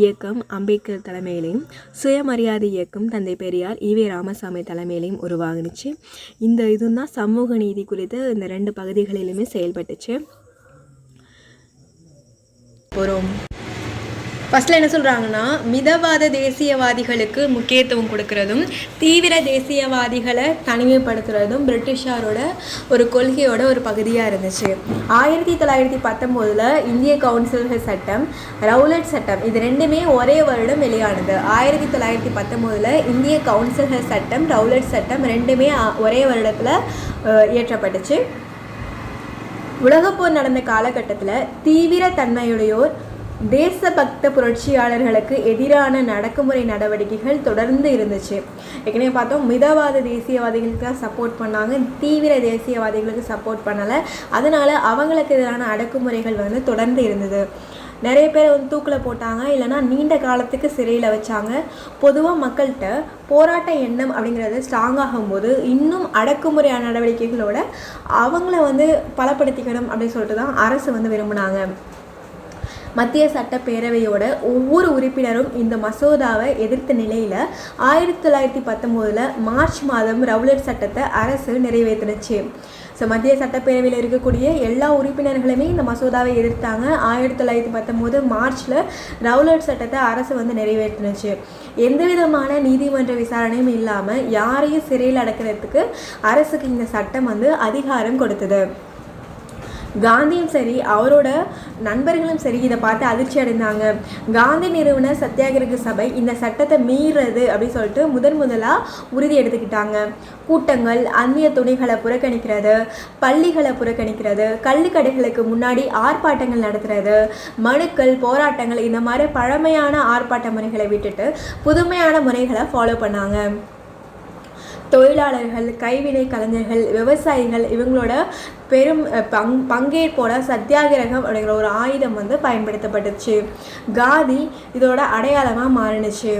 A: இயக்கம் அம்பேத்கர் தலைமையிலையும், சுயமரியாதை இயக்கம் தந்தை பெரியார் ஈவே ராமசாமி தலைமையிலையும் உருவாகுனுச்சு. இந்த இதுதான் சமூக நீதி குறித்து இந்த 2 பகுதிகளிலுமே செயல்பட்டுச்சு. போகிறோம். ஃபஸ்ட்டில் என்ன சொல்கிறாங்கன்னா, மிதவாத தேசியவாதிகளுக்கு முக்கியத்துவம் கொடுக்கறதும் தீவிர தேசியவாதிகளை தனிமைப்படுத்துறதும் பிரிட்டிஷாரோட ஒரு கொள்கையோட ஒரு பகுதியாக இருந்துச்சு. 1919 இந்திய கவுன்சில்கள் சட்டம், ரவுலட் சட்டம் இது 2மே ஒரே வருடம் வெளியானது. 1919 இந்திய கவுன்சில்கள் சட்டம், ரவுலட் சட்டம் 2மே ஒரே வருடத்தில் இயற்றப்பட்டுச்சு. உலகப்போர் நடந்த காலகட்டத்தில் தீவிர தன்மையுடையோர் தேசபக்த புரட்சியாளர்களுக்கு எதிரான அடக்குமுறை நடவடிக்கைகள் தொடர்ந்து இருந்துச்சு. ஏற்கனவே பார்த்தோம், மிதவாத தேசியவாதிகளுக்கு தான் சப்போர்ட் பண்ணாங்க, தீவிர தேசியவாதிகளுக்கு சப்போர்ட் பண்ணலை. அதனால் அவங்களுக்கு எதிரான அடக்குமுறைகள் வந்து தொடர்ந்து இருந்தது. நிறைய பேர் வந்து தூக்கில் போட்டாங்க, இல்லைனா நீண்ட காலத்துக்கு சிறையில் வச்சாங்க. பொதுவாக மக்கள்கிட்ட போராட்ட எண்ணம் அப்படிங்கிறது ஸ்ட்ராங் ஆகும்போது இன்னும் அடக்குமுறை நடவடிக்கைகளோட அவங்கள வந்து பலப்படுத்திக்கணும் அப்படின்னு சொல்லிட்டு தான் அரசு வந்து விரும்பினாங்க. மத்திய சட்டப்பேரவையோட ஒவ்வொரு உறுப்பினரும் இந்த மசோதாவை எதிர்த்த நிலையில் 1919 மார்ச் மாதம் ரவுலட் சட்டத்தை அரசு நிறைவேற்றினுச்சு. ஸோ மத்திய சட்டப்பேரவையில் இருக்கக்கூடிய எல்லா உறுப்பினர்களுமே இந்த மசோதாவை எதிர்த்தாங்க. 1919 மார்ச்சில் ரவுலட் சட்டத்தை அரசு வந்து நிறைவேற்றினுச்சு. எந்த விதமான நீதிமன்ற விசாரணையும் இல்லாமல் யாரையும் சிறையில் அடைக்கிறதுக்கு அரசுக்கு இந்த சட்டம் வந்து அதிகாரம் கொடுத்தது. காந்தியும் சரி அவரோட நண்பர்களும் சரி இதை பார்த்து அதிர்ச்சி அடைந்தாங்க. காந்தி நிறுவன சத்தியாகிரக சபை இந்த சட்டத்தை மீறது அப்படின்னு சொல்லிட்டு முதலாக உறுதி எடுத்துக்கிட்டாங்க. கூட்டங்கள், அந்நிய துணிகளை புறக்கணிக்கிறது, பள்ளிகளை புறக்கணிக்கிறது, கள்ளுக்கடைகளுக்கு முன்னாடி ஆர்ப்பாட்டங்கள் நடத்துறது, மனுக்கள், போராட்டங்கள், இந்த மாதிரி பழமையான ஆர்ப்பாட்ட முறைகளை விட்டுட்டு புதுமையான முறைகளை ஃபாலோ பண்ணாங்க. தொழிலாளர்கள், கைவினை கலைஞர்கள், விவசாயிகள் இவங்களோட பெரும் பங்கேற்போட சத்தியாகிரகம் அப்படிங்கிற ஒரு ஆயுதம் வந்து பயன்படுத்தப்பட்டுச்சு. காந்தி இதோட அடையாளமாக மாறினுச்சு.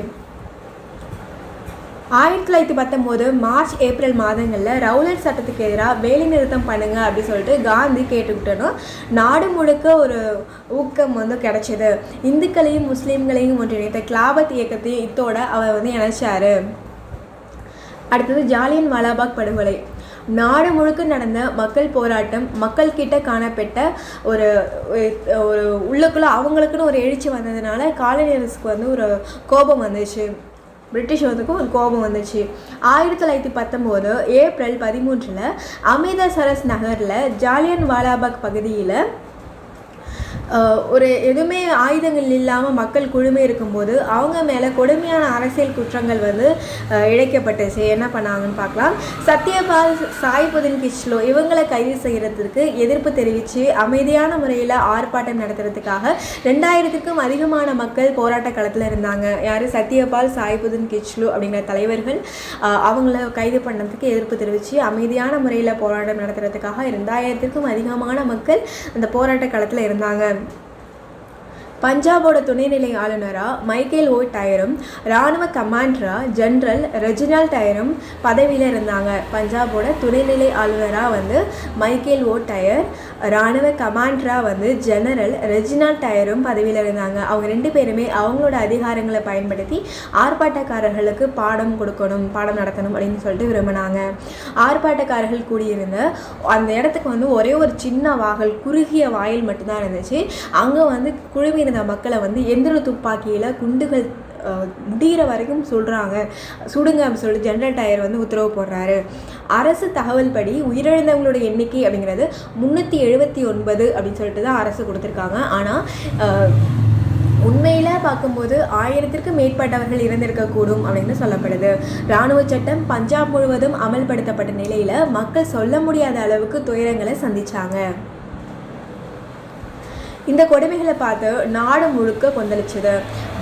A: 1919 மார்ச் ஏப்ரல் மாதங்களில் ரவுலட் சட்டத்துக்கு எதிராக வேலை நிறுத்தம் பண்ணுங்க அப்படின்னு சொல்லிட்டு காந்தி கேட்டுக்கிட்டோம். நாடு முழுக்க ஒரு ஊக்கம் வந்து கிடைச்சிது. இந்துக்களையும் முஸ்லீம்களையும் ஒன்றிணைத்த கிலாபத் இயக்கத்தையும் இதோட அவர் வந்து இணைச்சார். அடுத்தது ஜாலியன் வாலாபாக் படுகொலை. நாடு முழுக்க நடந்த மக்கள் போராட்டம், மக்கள் கிட்ட காணப்பட்ட ஒரு உள்ளுக்குள்ள அவங்களுக்குன்னு ஒரு எழுச்சி வந்ததுனால காலனி அரசுக்கு வந்து ஒரு கோபம் வந்துச்சு. பிரிட்டிஷ் வந்துக்கும் ஒரு கோபம் வந்துச்சு. 1919 ஏப்ரல் 13 அமிர்தசரஸ் நகரில் ஜாலியன் வாலாபாக் பகுதியில் ஒரு எதுவுமே ஆயுதங்கள் இல்லாமல் மக்கள் குழுமை இருக்கும்போது அவங்க மேலே கொடுமையான அரசியல் குற்றங்கள் வந்து இழைக்கப்பட்டுச்சு. என்ன பண்ணாங்கன்னு பார்க்கலாம். சத்யபால், சாய்புதீன் கிச்லு இவங்களை கைது செய்கிறதுக்கு எதிர்ப்பு தெரிவித்து அமைதியான முறையில் ஆர்ப்பாட்டம் நடத்துறதுக்காக 2000க்கும் அதிகமான மக்கள் போராட்ட களத்தில் இருந்தாங்க. யார்? சத்யபால், சாய்புதீன் கிச்லு அப்படிங்கிற தலைவர்கள் அவங்கள கைது பண்ணதுக்கு எதிர்ப்பு தெரிவித்து அமைதியான முறையில் போராட்டம் நடத்துறதுக்காக 2000க்கும் அதிகமான மக்கள் அந்த போராட்ட களத்தில் இருந்தாங்க. பஞ்சாபோட துணைநிலை ஆளுநராக மைக்கேல் ஓ டயரும் இராணுவ கமாண்டராக ஜென்ரல் ரெஜினால்ட் டயரும் பதவியில் இருந்தாங்க. பஞ்சாபோட துணைநிலை ஆளுநராக வந்து மைக்கேல் ஓ டயர், இராணுவ கமாண்டராக வந்து ஜெனரல் ரெஜினால்ட் டயரும் பதவியில் இருந்தாங்க. அவங்க 2 பேருமே அவங்களோட அதிகாரங்களை பயன்படுத்தி ஆர்ப்பாட்டக்காரர்களுக்கு பாடம் நடத்தணும் அப்படின்னு சொல்லிட்டு விரும்பினாங்க. ஆர்ப்பாட்டக்காரர்கள் கூடியிருந்த அந்த இடத்துக்கு வந்து ஒரே ஒரு சின்ன வாகல், குறுகிய வாயில் மட்டும்தான் இருந்துச்சு. அங்கே வந்து குழுவி இருந்த மக்களை வந்து எந்திர துப்பாக்கியில் குண்டுகள் முடிகிற வரைக்கும் சுடுங்க அப்படின்னு சொல்லிட்டு ஜெனரல் டயர் வந்து உத்தரவு போடுறாரு. அரசு தகவல் படி உயிரிழந்தவங்களோட எண்ணிக்கை அப்படிங்கிறது 379 அப்படின்னு சொல்லிட்டு தான் அரசு கொடுத்துருக்காங்க. ஆனால் உண்மையில் பார்க்கும்போது 1000க்கும் மேற்பட்டவர்கள் இறந்திருக்கக்கூடும் அப்படின்னு சொல்லப்படுது. இராணுவ சட்டம் பஞ்சாப் முழுவதும் அமல்படுத்தப்பட்ட நிலையில் மக்கள் சொல்ல முடியாத அளவுக்கு துயரங்களை சந்திச்சாங்க. இந்த கொடுமைகளை பார்த்து நாடு முழுக்க கொந்தளிச்சது.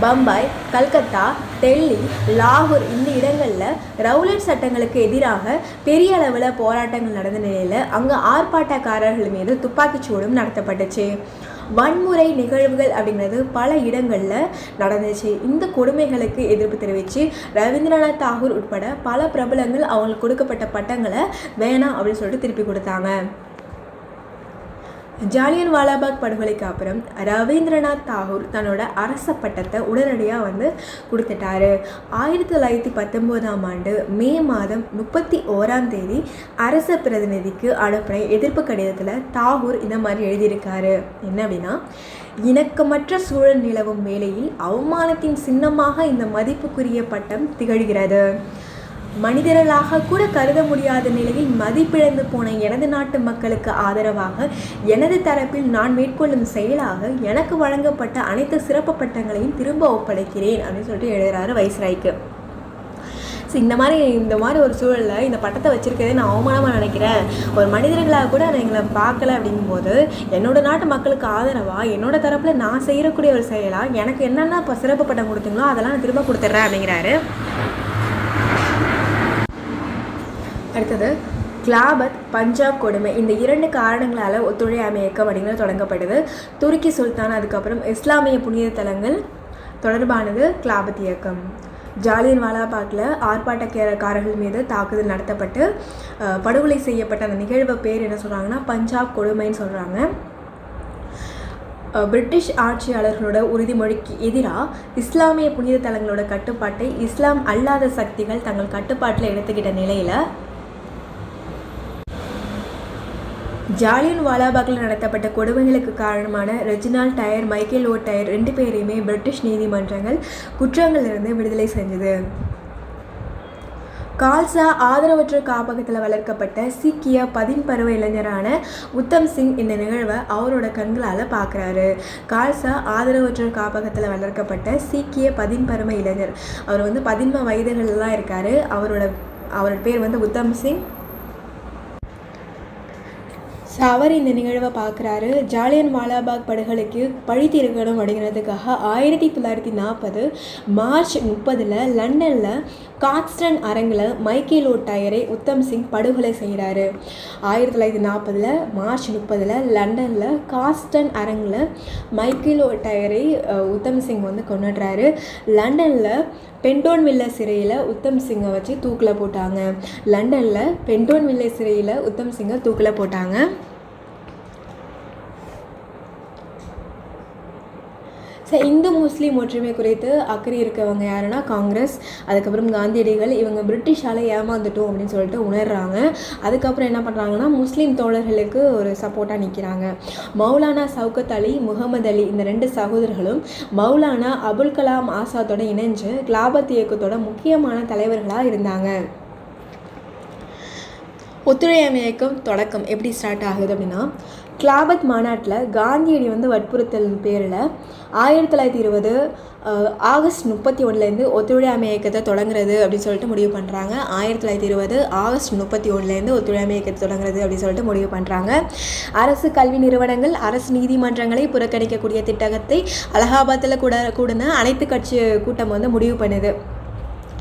A: பம்பாய், கல்கத்தா, டெல்லி, லாகூர் இந்த இடங்களில் ரவுலட் சட்டங்களுக்கு எதிராக பெரிய அளவில் போராட்டங்கள் நடந்த நிலையில் அங்கே ஆர்ப்பாட்டக்காரர்கள் மீது துப்பாக்கிச்சூடும் நடத்தப்பட்டுச்சு. வன்முறை நிகழ்வுகள் அப்படிங்கிறது பல இடங்களில் நடந்துச்சு. இந்த கொடுமைகளுக்கு எதிர்ப்பு தெரிவித்து ரவீந்திரநாத் தாகூர் உட்பட பல பிரபலங்கள் அவங்களுக்கு கொடுக்கப்பட்ட பட்டங்களை வேணாம் அப்படின்னு சொல்லிட்டு திருப்பி கொடுத்தாங்க. ஜாலியன் வாலாபாக் படுகொலைக்கு அப்புறம் ரவீந்திரநாத் தாகூர் தன்னோட அரச பட்டத்தை உடனடியாக வந்து கொடுத்துட்டாரு. 1919 மே மாதம் 31 அரச பிரதிநிதிக்கு அனுப்பின எதிர்ப்பு கடிதத்தில் தாகூர் இந்த மாதிரி எழுதியிருக்காரு. என்ன அப்படின்னா, இணக்கமற்ற சூழல் நிலவும் வேளையில் அவமானத்தின் சின்னமாக இந்த மதிப்புக்குரிய பட்டம் திகழ்கிறது. மனிதர்களாக கூட கருத முடியாத நிலையில் மதிப்பிழந்து போன எனது நாட்டு மக்களுக்கு ஆதரவாக எனது தரப்பில் நான் மேற்கொள்ளும் செயலாக எனக்கு வழங்கப்பட்ட அனைத்து சிறப்பு பட்டங்களையும் திரும்ப ஒப்படைக்கிறேன் அப்படின்னு சொல்லிட்டு எழுதுறாரு வைஸ்ராய்க்கு. ஸோ இந்த மாதிரி ஒரு சூழலில் இந்த பட்டத்தை வச்சுருக்கதே நான் அவமானமாக நினைக்கிறேன். ஒரு மனிதர்களாக கூட நான் எங்களை பார்க்கல அப்படிங்கும்போது என்னோடய நாட்டு மக்களுக்கு ஆதரவாக என்னோடய தரப்பில் நான் செய்யக்கூடிய ஒரு செயலாக எனக்கு என்னென்ன இப்போ சிறப்பு பட்டம் கொடுத்தீங்களோ அதெல்லாம் நான் திரும்ப கொடுத்துட்றேன் அப்படிங்கிறாரு. அடுத்தது கிலாபத், பஞ்சாப் கொடுமை, இந்த 2 காரணங்களால் ஒத்துழையாமை இயக்கம் அப்படிங்கிறது தொடங்கப்படுது. துருக்கி சுல்தான், அதுக்கப்புறம் இஸ்லாமிய புனித தலங்கள் தொடர்பானது கிலாபத் இயக்கம். ஜாலியன் வாலாபாக்கில் ஆர்ப்பாட்டக்காரர்கள் மீது தாக்குதல் நடத்தப்பட்டு படுகொலை செய்யப்பட்ட அந்த நிகழ்வு பேர் என்ன சொல்கிறாங்கன்னா பஞ்சாப் கொடுமைன்னு சொல்கிறாங்க. பிரிட்டிஷ் ஆட்சியாளர்களோட உறுதிமொழிக்கு எதிராக இஸ்லாமிய புனித தலங்களோட கட்டுப்பாட்டை இஸ்லாம் அல்லாத சக்திகள் தங்கள் கட்டுப்பாட்டில் எடுத்துக்கிட்ட நிலையில் ஜாலியன் வாலாபாக்கில் நடத்தப்பட்ட கொடுமைகளுக்கு காரணமான ரெஜினால்ட் டயர், மைக்கேல் ஓ டயர் 2 பேரையுமே பிரிட்டிஷ் நீதிமன்றங்கள் குற்றங்களிலிருந்து விடுதலை செஞ்சது. கால்சா ஆதரவற்ற காப்பகத்தில் வளர்க்கப்பட்ட சீக்கிய 10 பருவ இளைஞரான உத்தம் சிங் இந்த நிகழ்வை அவரோட கண்களால் பார்க்குறாரு. கால்சா ஆதரவற்ற காப்பகத்தில் வளர்க்கப்பட்ட சீக்கிய 10 பருவ இளைஞர், அவர் 15 வயதுகள்லாம் இருக்கார். அவரோட பேர் உத்தம் சிங். ஸோ அவர் இந்த நிகழ்வை பார்க்குறாரு. ஜாலியன் வாலாபாக் படுகொலைக்கு பழி தீர்க்கணும் அப்படிங்கிறதுக்காக 1940 மார்ச் 30 லண்டனில் காக்ஸ்டன் அரங்கில் மைக்கேல் ஓ டயரை உத்தம் சிங் படுகொலை செய்கிறாரு. 1940 மார்ச் 30 லண்டனில் காக்ஸ்டன் அரங்கில் மைக்கேல் ஓ டயரை உத்தம் சிங் கொன்னுடுறாரு. லண்டனில் பென்டோன்வில்லே சிறையில் உத்தம் சிங்கை வச்சு தூக்கில் போட்டாங்க. லண்டனில் பென்டோன்வில்லே சிறையில் உத்தம் சிங்கை தூக்கில் போட்டாங்க. ஸோ இந்து முஸ்லீம் ஒற்றுமை குறித்து அக்கறை இருக்கவங்க யாருன்னா காங்கிரஸ், அதுக்கப்புறம் காந்தியடிகள். இவங்க பிரிட்டிஷால் ஏமாந்துட்டோம் அப்படின்னு சொல்லிட்டு உணர்றாங்க. அதுக்கப்புறம் என்ன பண்ணுறாங்கன்னா முஸ்லீம் தோழர்களுக்கு ஒரு சப்போர்ட்டாக நிற்கிறாங்க. மௌலானா சவுகத் அலி, முகமது அலி இந்த 2 சகோதரர்களும் மௌலானா அபுல் கலாம் ஆசாத்தோட இணைஞ்சு கிலாபத் இயக்கத்தோட முக்கியமான தலைவர்களாக இருந்தாங்க. ஒத்துழையாமை இயக்கம் தொடக்கம் எப்படி ஸ்டார்ட் ஆகுது அப்படின்னா கிலாபத் மாநாட்டில் காந்தியடி வற்புறுத்தல் பேரில் 1920 ஆகஸ்ட் 31 ஒத்துழையாமை இயக்கத்தை தொடங்குறது அப்படின்னு சொல்லிட்டு முடிவு பண்ணுறாங்க. 1920 ஆகஸ்ட் 31 ஒத்துழையாமை இயக்கத்தை தொடங்குறது அப்படின்னு சொல்லிட்டு முடிவு பண்ணுறாங்க. அரசு கல்வி நிறுவனங்கள், அரசு நீதிமன்றங்களை புறக்கணிக்கக்கூடிய திட்டத்தை அலகாபாத்தில் கூடின அனைத்து கட்சி கூட்டம் முடிவு பண்ணுது.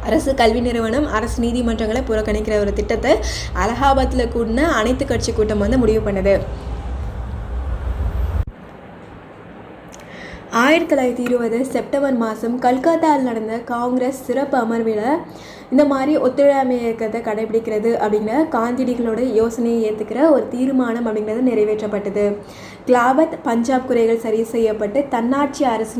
A: அரசு கல்வி நிறுவனம், அரசு நீதிமன்றங்களை புறக்கணிக்கிற ஒரு திட்டத்தை அலகாபாத்தில் கூடின அனைத்து கட்சி கூட்டம் முடிவு பண்ணுது. 1920 செப்டம்பர் மாதம் கல்கத்தாவில் நடந்த காங்கிரஸ் சிறப்பு அமர்வில் இந்த மாதிரி ஒத்துழையாமை இயக்கத்தை கடைபிடிக்கிறது அப்படிங்கிற காந்தியடிகளோட யோசனையை ஏற்றுக்கிற ஒரு தீர்மானம் அப்படிங்கிறது நிறைவேற்றப்பட்டது. கிலாபத், பஞ்சாப் குறைகள் சரி செய்யப்பட்டு தன்னாட்சி அரசு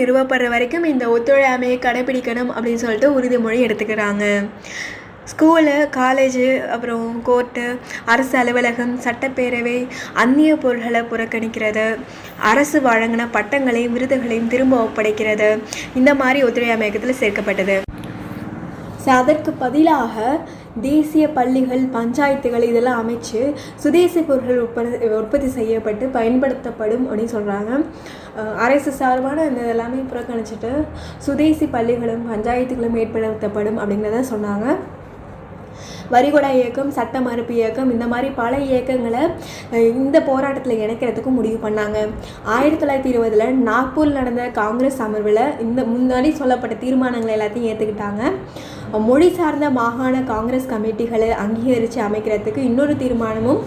A: நிறுவப்படுற வரைக்கும் இந்த ஒத்துழையாமையை கடைபிடிக்கணும் அப்படின்னு சொல்லிட்டு உறுதிமொழி எடுத்துக்கிறாங்க. ஸ்கூலு, காலேஜு, அப்புறம் கோர்ட்டு, அரசு அலுவலகம், சட்டப்பேரவை, அந்நிய பொருள்களை புறக்கணிக்கிறது, அரசு வழங்கின பட்டங்களையும் விருதுகளையும் திரும்ப ஒப்படைக்கிறது, இந்த மாதிரி ஒத்துழையாமை இயக்கத்தில் சேர்க்கப்பட்டது. ஸோ அதற்கு பதிலாக தேசிய பள்ளிகள், பஞ்சாயத்துகள் இதெல்லாம் அமைச்சு சுதேசி பொருட்கள் உற்பத்தி செய்யப்பட்டு பயன்படுத்தப்படும் அப்படின்னு சொல்கிறாங்க. அரசு சார்பான இந்த எல்லாமே புறக்கணிச்சிட்டு சுதேசி பள்ளிகளும் பஞ்சாயத்துகளும் ஏற்படுத்தப்படும் அப்படிங்கிறத சொன்னாங்க. வரிகொடா இயக்கம், சட்ட மறுப்பு இயக்கம், இந்த மாதிரி பல இயக்கங்களை இந்த போராட்டத்தில் இணைக்கிறதுக்கும் முடிவு பண்ணாங்க. 1920 நாக்பூரில் நடந்த காங்கிரஸ் அமர்வில் இந்த முன்னாடி சொல்லப்பட்ட தீர்மானங்களை எல்லாத்தையும் ஏற்றுக்கிட்டாங்க. மொழி சார்ந்த மாகாண காங்கிரஸ் கமிட்டிகளை அங்கீகரித்து அமைக்கிறதுக்கு இன்னொரு தீர்மானமும்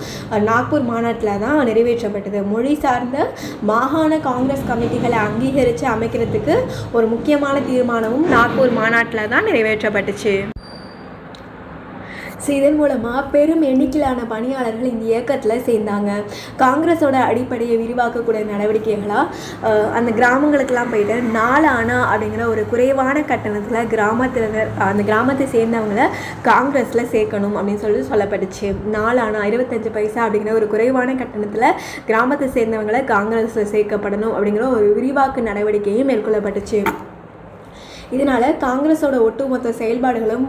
A: நாக்பூர் மாநாட்டில் தான் நிறைவேற்றப்பட்டது. மொழி சார்ந்த மாகாண காங்கிரஸ் கமிட்டிகளை அங்கீகரித்து அமைக்கிறதுக்கு ஒரு முக்கியமான தீர்மானமும் நாக்பூர் மாநாட்டில் தான் நிறைவேற்றப்பட்டுச்சு. ஸோ இதன் மூலமாக பெரும் எண்ணிக்கையிலான பணியாளர்கள் இந்த இயக்கத்தில் சேர்ந்தாங்க. காங்கிரஸோட அடிப்படையை விரிவாக்கக்கூடிய நடவடிக்கைகளாக அந்த கிராமங்களுக்கெல்லாம் போயிட்டு 4 அணா அப்படிங்கிற ஒரு குறைவான கட்டணத்தில் அந்த கிராமத்தை சேர்ந்தவங்களை காங்கிரஸில் சேர்க்கணும் அப்படின்னு சொல்லப்பட்டுச்சு. 4 அணா 25 பைசா அப்படிங்கிற ஒரு குறைவான கட்டணத்தில் கிராமத்தை சேர்ந்தவங்களை காங்கிரஸில் சேர்க்கப்படணும் அப்படிங்கிற ஒரு விரிவாக்க நடவடிக்கையும் மேற்கொள்ளப்பட்டுச்சு. இதனால் காங்கிரஸோட ஒட்டுமொத்த செயல்பாடுகளும்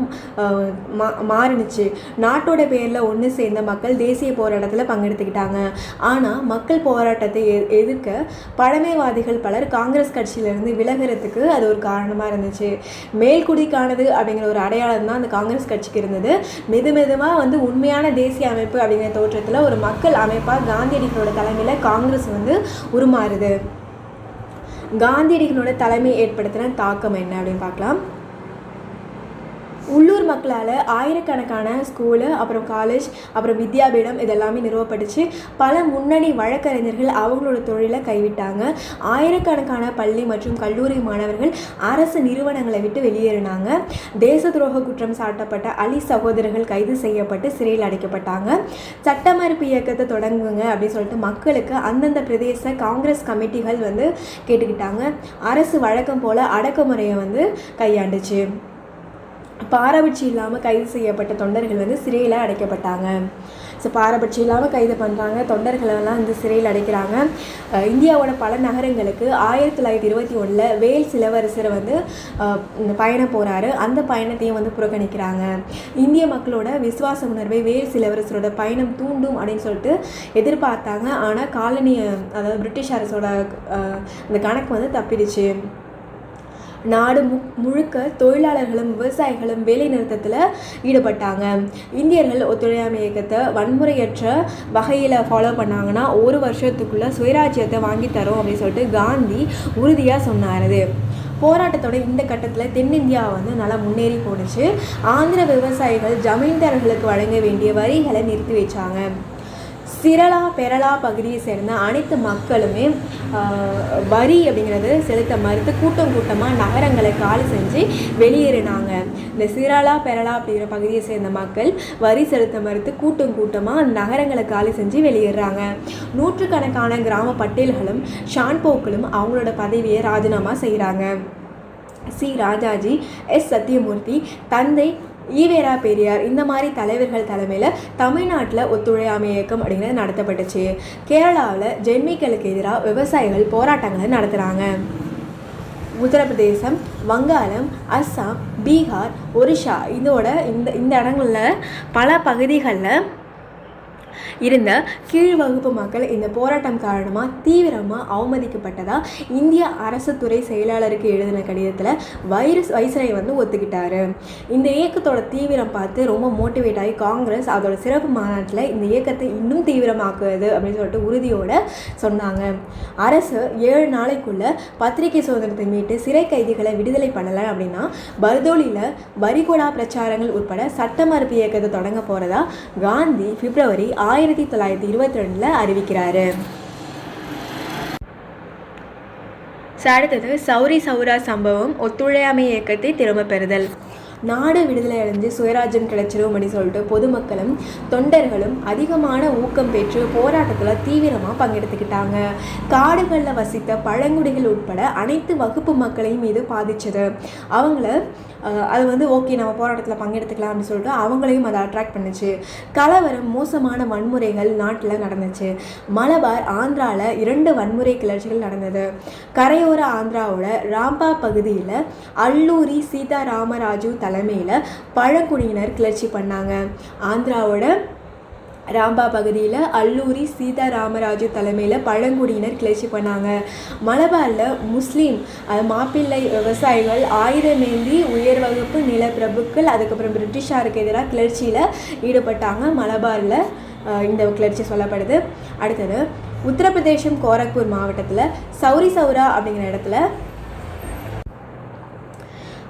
A: மாறினுச்சு. நாட்டோட பேரில் ஒன்று சேர்ந்த மக்கள் தேசிய போராட்டத்தில் பங்கெடுத்துக்கிட்டாங்க. ஆனால் மக்கள் போராட்டத்தை எதிர்க்க பழமைவாதிகள் பலர் காங்கிரஸ் கட்சியிலேருந்து விலகிறதுக்கு அது ஒரு காரணமாக இருந்துச்சு. மேல்குடிக்கானது அப்படிங்கிற ஒரு அடையாளம் தான் அந்த காங்கிரஸ் கட்சிக்கு இருந்தது. மெதுவாக வந்து உண்மையான தேசிய அமைப்பு அப்படிங்கிற தோற்றத்தில் ஒரு மக்கள் அமைப்பாக காந்தியடிகளோட தலைமையில் காங்கிரஸ் வந்து உருமாறுது. காந்தியடிகளோட தலைமை ஏற்படுத்தின தாக்கம் என்ன அப்படின்னு பார்க்கலாம். உள்ளூர் மக்களால் ஆயிரக்கணக்கான ஸ்கூலு, அப்புறம் காலேஜ், அப்புறம் வித்யாபீடம் இதெல்லாமே நிறுவப்பட்டுச்சு. பல முன்னணி வழக்கறிஞர்கள் அவங்களோட தொழிலை கைவிட்டாங்க. ஆயிரக்கணக்கான பள்ளி மற்றும் கல்லூரி மாணவர்கள் அரசு நிறுவனங்களை விட்டு வெளியேறினாங்க. தேச துரோக குற்றம் சாட்டப்பட்ட அலி சகோதரர்கள் கைது செய்யப்பட்டு சிறையில் அடைக்கப்பட்டாங்க. சட்டமறுப்பு இயக்கத்தை தொடங்குங்க அப்படின்னு சொல்லிட்டு மக்களுக்கு அந்தந்த பிரதேச காங்கிரஸ் கமிட்டிகள் வந்து கேட்டுக்கிட்டாங்க. அரசு வழக்கம் போல் அடக்குமுறையை வந்து கையாண்டுச்சு. பாரபட்சம் இல்லாமல் கைது செய்யப்பட்ட தொண்டர்கள் வந்து சிறையில் அடைக்கப்பட்டாங்க. ஸோ பாரபட்சம் இல்லாமல் கைது பண்ணுறாங்க, தொண்டர்களெல்லாம் வந்து சிறையில் அடைக்கிறாங்க. இந்தியாவோட பல நகரங்களுக்கு 1921 வேல்ஸ் இளவரசர் வந்து பயணம் போகிறாரு. அந்த பயணத்தையும் வந்து புறக்கணிக்கிறாங்க. இந்திய மக்களோட விசுவாச உணர்வை வேல்ஸ் இளவரசரோட பயணம் தூண்டும் அப்படின்னு சொல்லிட்டு எதிர்பார்த்தாங்க. ஆனால் அதாவது பிரிட்டிஷ் அரசோட அந்த கணக்கு வந்து தப்பிடுச்சு. நாடு முழுக்க தொழிலாளர்களும் விவசாயிகளும் வேலை நிறுத்தத்தில் ஈடுபட்டாங்க. இந்தியர்கள் ஒத்துழையாமை இயக்கத்தை வன்முறையற்ற வகையில் ஃபாலோ பண்ணாங்கன்னா 1 வருஷத்துக்குள்ளே சுயராஜ்யத்தை வாங்கி தரோம் அப்படின்னு சொல்லிட்டு காந்தி உறுதியாக சொன்னார். போராட்டத்தோட இந்த கட்டத்தில் தென்னிந்தியா வந்து நல்லா முன்னேறி போணுச்சு. ஆந்திர விவசாயிகள் ஜமீன்தார்களுக்கு வழங்க வேண்டிய வரிகளை நிறுத்தி வச்சாங்க. சிரளா பெரளா பகுதியை சேர்ந்த அனைத்து மக்களுமே வரி அப்படிங்கிறது செலுத்த மறுத்து கூட்டமாக நகரங்களை காலி செஞ்சு வெளியேறினாங்க. இந்த சிரளா பெரளா அப்படிங்கிற பகுதியை சேர்ந்த மக்கள் வரி செலுத்த மறுத்து கூட்டமாக நகரங்களை காலி செஞ்சு வெளியேறாங்க. நூற்றுக்கணக்கான கிராம பட்டேல்களும் ஷான்போக்களும் அவங்களோட பதவியை ராஜினாமா செய்கிறாங்க. சி ராஜாஜி, எஸ் சத்தியமூர்த்தி, தந்தை ஈவேரா பெரியார் இந்த மாதிரி தலைவர்கள் தலைமையில் தமிழ்நாட்டில் ஒத்துழையாமை இயக்கம் அப்படிங்கிறது நடத்தப்பட்டுச்சு. கேரளாவில் ஜென்மிக்களுக்கு எதிராக விவசாயிகள் போராட்டங்களை நடத்துகிறாங்க. உத்தரப்பிரதேசம், வங்காளம், அஸ்ஸாம், பீகார், ஒரிஷா இந்த இடங்களில் பல பகுதிகளில் இருந்த கீழ் வகுப்பு மக்கள் இந்த போராட்டம் காரணமாக தீவிரமாக அவமதிக்கப்பட்டதாக இந்திய அரசு துறை செயலாளருக்கு எழுதின கடிதத்தில் வைஸ்ராய் வந்து ஒத்துக்கிட்டாரு. இந்த இயக்கத்தோட தீவிரம் பார்த்து ரொம்ப மோட்டிவேட் ஆகி காங்கிரஸ் அதோட சிறப்பு மாநாட்டில் இந்த இயக்கத்தை இன்னும் தீவிரமாக்குவது அப்படின்னு சொல்லிட்டு உறுதியோடு சொன்னாங்க. அரசு 7 நாளைக்குள்ள பத்திரிகை சுதந்திரத்தை மீட்டு சிறை கைதிகளை விடுதலை பண்ணலை அப்படின்னா பர்தோலியில் வரிகொடா பிரச்சாரங்கள் உட்பட சட்ட மறுப்பு இயக்கத்தை தொடங்க போகிறதா காந்தி பிப்ரவரி 1922 அறிவிக்கிறாரு. அடுத்தது சௌரி சௌரா சம்பவம், ஒத்துழையாமை இயக்கத்தை திரும்ப பெறுதல். நாடு விடுதலை அடைஞ்சு சுயராஜ்யம் கிடைச்சிடும் அப்படின்னு சொல்லிட்டு பொதுமக்களும் தொண்டர்களும் அதிகமான ஊக்கம் பெற்று போராட்டத்தில் தீவிரமாக பங்கெடுத்துக்கிட்டாங்க. காடுகளில் வசித்த பழங்குடிகள் உட்பட அனைத்து வகுப்பு மக்களையும் இது பாதிச்சது. அவங்கள அது வந்து ஓகே நம்ம போராட்டத்தில் பங்கெடுத்துக்கலாம் அப்படின்னு சொல்லிட்டு அவங்களையும் அதை அட்ராக்ட் பண்ணுச்சு. கலவரம், மோசமான வன்முறைகள் நாட்டில் நடந்துச்சு. மலபார் ஆந்திராவில் 2 வன்முறை கிளர்ச்சிகள் நடந்தது. கரையோர ஆந்திராவோட ராம்பா பகுதியில் அல்லூரி சீதாராமராஜு தலைமையில் பழங்குடியினர் கிளர்ச்சி பண்ணாங்க. ஆந்திராவோட ராம்பா பகுதியில் அல்லூரி சீதாராமராஜு தலைமையில் பழங்குடியினர் கிளர்ச்சி பண்ணாங்க. மலபாரில் முஸ்லீம் மாப்பிள்ளை விவசாயிகள் ஆயுதமேந்தி உயர் வகுப்பு நிலப்பிரபுக்கள் அதுக்கப்புறம் பிரிட்டிஷாருக்கு எதிராக கிளர்ச்சியில் ஈடுபட்டாங்க. மலபாரில் இந்த கிளர்ச்சி சொல்லப்படுது. அடுத்தது உத்தரப்பிரதேசம் கோரக்பூர் மாவட்டத்தில் சௌரி சௌரா அப்படிங்கிற இடத்துல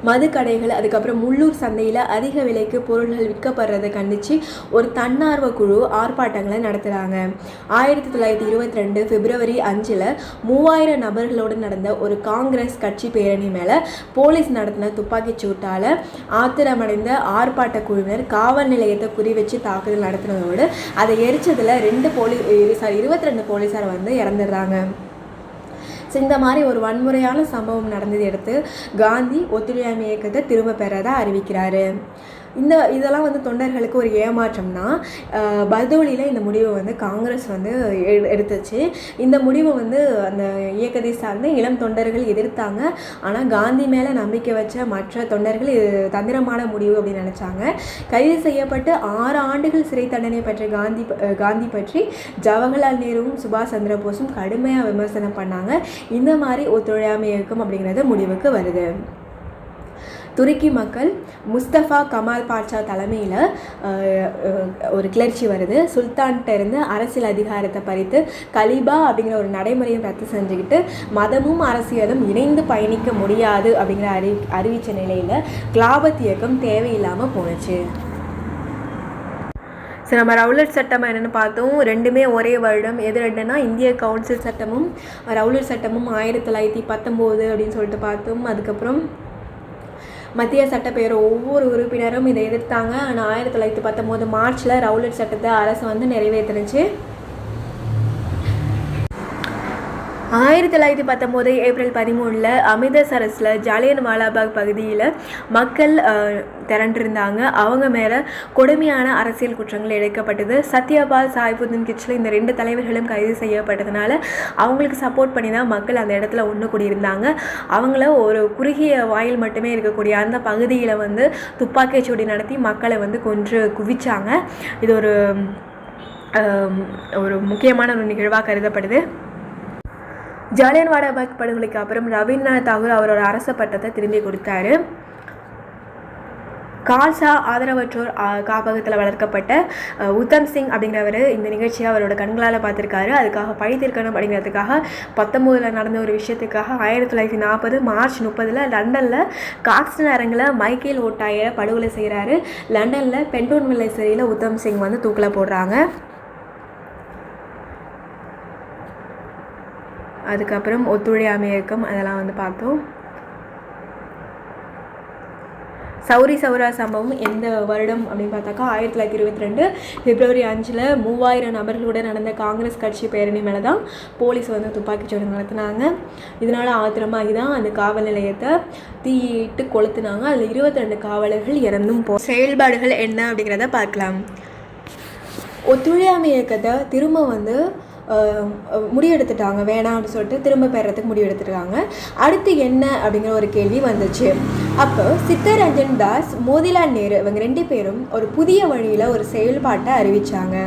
A: மதுக்கடைகள் அதுக்கப்புறம் உள்ளூர் சந்தையில் அதிக விலைக்கு பொருள்கள் விற்கப்படுறதை கண்டித்து ஒரு தன்னார்வ குழு ஆர்ப்பாட்டங்களை நடத்துகிறாங்க. 1922 பிப்ரவரி 5 3000 நபர்களோடு நடந்த ஒரு காங்கிரஸ் கட்சி பேரணி மேலே போலீஸ் நடத்தின துப்பாக்கிச் சூட்டால் ஆத்திரமடைந்த ஆர்ப்பாட்ட குழுவினர் காவல் நிலையத்தை குறிவச்சு தாக்குதல் நடத்தினதோடு அதை எரிச்சதில் 22 போலீஸார் வந்து இறந்துடுறாங்க. இந்த மாதிரி ஒரு வன்முறையான சம்பவம் நடந்ததை அடுத்து காந்தி ஒத்துழையாமை இயக்கத்தை திரும்ப பெறதை அறிவிக்கிறாரு. இதெல்லாம் வந்து தொண்டர்களுக்கு ஒரு ஏமாற்றம்னா பர்தோலியில் இந்த முடிவை வந்து காங்கிரஸ் வந்து எடுத்துச்சு. இந்த முடிவை வந்து அந்த இயக்கத்தை சார்ந்து இளம் தொண்டர்கள் எதிர்த்தாங்க. ஆனால் காந்தி மேலே நம்பிக்கை வச்ச மற்ற தொண்டர்கள் இது தந்திரமான முடிவு அப்படின்னு நினச்சாங்க. கைது செய்யப்பட்டு 6 ஆண்டுகள் சிறை தண்டனை பெற்ற காந்தி பற்றி ஜவஹர்லால் நேருவும் சுபாஷ் சந்திர போஸும் கடுமையாக விமர்சனம் பண்ணாங்க. இந்த மாதிரி ஒத்துழையாமை இயக்கம் அப்படிங்கிறது முடிவுக்கு வருது. துருக்கி மக்கள் முஸ்தபா கமால் பாட்சா தலைமையில் ஒரு கிளர்ச்சி வருது. சுல்தான்கிட்ட இருந்து அரசியல் அதிகாரத்தை பறித்து கலிபா அப்படிங்கிற ஒரு நடைமுறையை ரத்து செஞ்சுக்கிட்டு மதமும் அரசியலும் இணைந்து பயணிக்க முடியாது அப்படிங்கிற அறிவித்த நிலையில் கிலாபத் இயக்கம் தேவையில்லாமல் போணுச்சு. ஸோ நம்ம ரவுலட் சட்டம் என்னென்னு பார்த்தோம். ரெண்டுமே ஒரே வருடம். எது ரெண்டுன்னா இந்திய கவுன்சில் சட்டமும் ரவுலட் சட்டமும் 1919 அப்படின்னு சொல்லிட்டு பார்த்தோம். அதுக்கப்புறம் மத்திய சட்டப்பேரவை ஒவ்வொரு உறுப்பினரும் இதை எதிர்த்தாங்க. ஆனால் 1919 மார்ச்சில் ரவுலட் சட்டத்தை அரசு வந்து நிறைவேற்றுனுச்சு. 1919 ஏப்ரல் 13 அமிர்தசரஸில் ஜாலியன் வாலாபாக் பகுதியில் மக்கள் திரண்டிருந்தாங்க. அவங்க மேலே கொடுமையான அரசியல் குற்றங்கள் இழைக்கப்பட்டது. சத்யபால் சாய்புதீன் கிச்லு இந்த 2 தலைவர்களும் கைது செய்யப்பட்டதுனால அவங்களுக்கு சப்போர்ட் பண்ணி தான் மக்கள் அந்த இடத்துல ஒன்று கூடியிருந்தாங்க. அவங்கள ஒரு குறுகிய வாயில் மட்டுமே இருக்கக்கூடிய அந்த பகுதியில் வந்து துப்பாக்கிச்சூடு நடத்தி மக்களை வந்து கொன்று குவிச்சாங்க. இது ஒரு முக்கியமான ஒரு நிகழ்வாக கருதப்படுது. ஜாலியன் வாலாபாக் படுகொலைக்கு அப்புறம் ரவீந்திரநாத் தாகூர் அவரோட அரச பட்டத்தை திரும்பி கொடுத்தாரு. கால்சா ஆதரவற்றோர் காப்பகத்தில் வளர்க்கப்பட்ட உத்தம் சிங் அப்படிங்கிறவர் இந்த நிகழ்ச்சியை அவரோட கண்களால் பார்த்துருக்காரு. அதுக்காக பழி தீர்க்கணும் அப்படிங்கிறதுக்காக 19 நடந்த ஒரு விஷயத்துக்காக 1940 மார்ச் 30 லண்டனில் காக்ஸ்டன் அரங்கில் மைக்கேல் ஓட்டாயை படுகொலை செய்கிறாரு. லண்டனில் பென்டோன் வில்லை சிறையில் உத்தம் சிங் வந்து தூக்கில் போடுறாங்க. அதுக்கப்புறம் ஒத்துழையாமை இயக்கம் அதெல்லாம் வந்து பார்த்தோம். சௌரி சௌரா சம்பவம் எந்த வருடம் அப்படின்னு பார்த்தாக்கா 1922 பிப்ரவரி 5 3000 நபர்களோட நடந்த காங்கிரஸ் கட்சி பேரணி மேலே தான் போலீஸ் வந்து துப்பாக்கிச்சூடு நடத்தினாங்க. இதனால் ஆத்திரமாகி தான் அந்த காவல் நிலையத்தை தீயிட்டு கொளுத்துனாங்க. அதில் 22 காவலர்கள் இறந்தும் செயல்பாடுகள் என்ன அப்படிங்கிறத பார்க்கலாம். ஒத்துழையாமை இயக்கத்தை திரும்ப வந்து முடிவெடுத்துட்டாங்க. வேணாம் அப்படின்னு சொல்லிட்டு திரும்ப பெறத்துக்கு முடிவெடுத்துட்டாங்க. அடுத்து என்ன அப்படிங்கிற ஒரு கேள்வி வந்துச்சு. அப்போ சித்தரஞ்சன் தாஸ், மோதிலால் நேரு இவங்க 2 பேரும் ஒரு புதிய வழியில் ஒரு செயல்பாட்டை அறிவித்தாங்க.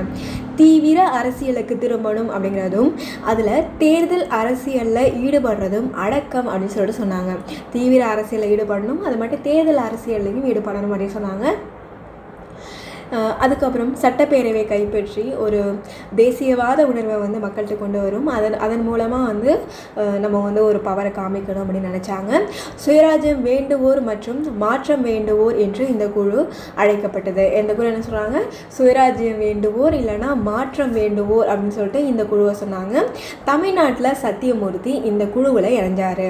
A: தீவிர அரசியலுக்கு திரும்பணும் அப்படிங்கிறதும் அதில் தேர்தல் அரசியலில் ஈடுபடுறதும் அடக்கம் அப்படின்னு சொல்லிட்டு சொன்னாங்க. தீவிர அரசியலில் ஈடுபடணும், அது மட்டும் தேர்தல் அரசியலையும் ஈடுபடணும் அப்படின்னு சொன்னாங்க. அதுக்கப்புறம் சட்டப்பேரவை கைப்பற்றி ஒரு தேசியவாத உணர்வை வந்து மக்கள்கிட்ட கொண்டு வரும். அதன் மூலமாக வந்து நம்ம வந்து ஒரு பவரை காமிக்கணும் அப்படின்னு நினச்சாங்க. சுயராஜ்யம் வேண்டுவோர் மற்றும் மாற்றம் வேண்டுவோர் என்று இந்த குழு அழைக்கப்பட்டது. இந்த குழு என்ன சொல்கிறாங்க? சுயராஜ்யம் வேண்டுவோர் இல்லைனா மாற்றம் வேண்டுவோர் அப்படின்னு சொல்லிட்டு இந்த குழுவை சொன்னாங்க. தமிழ்நாட்டில் சத்தியமூர்த்தி இந்த குழுவில் இணைஞ்சார்.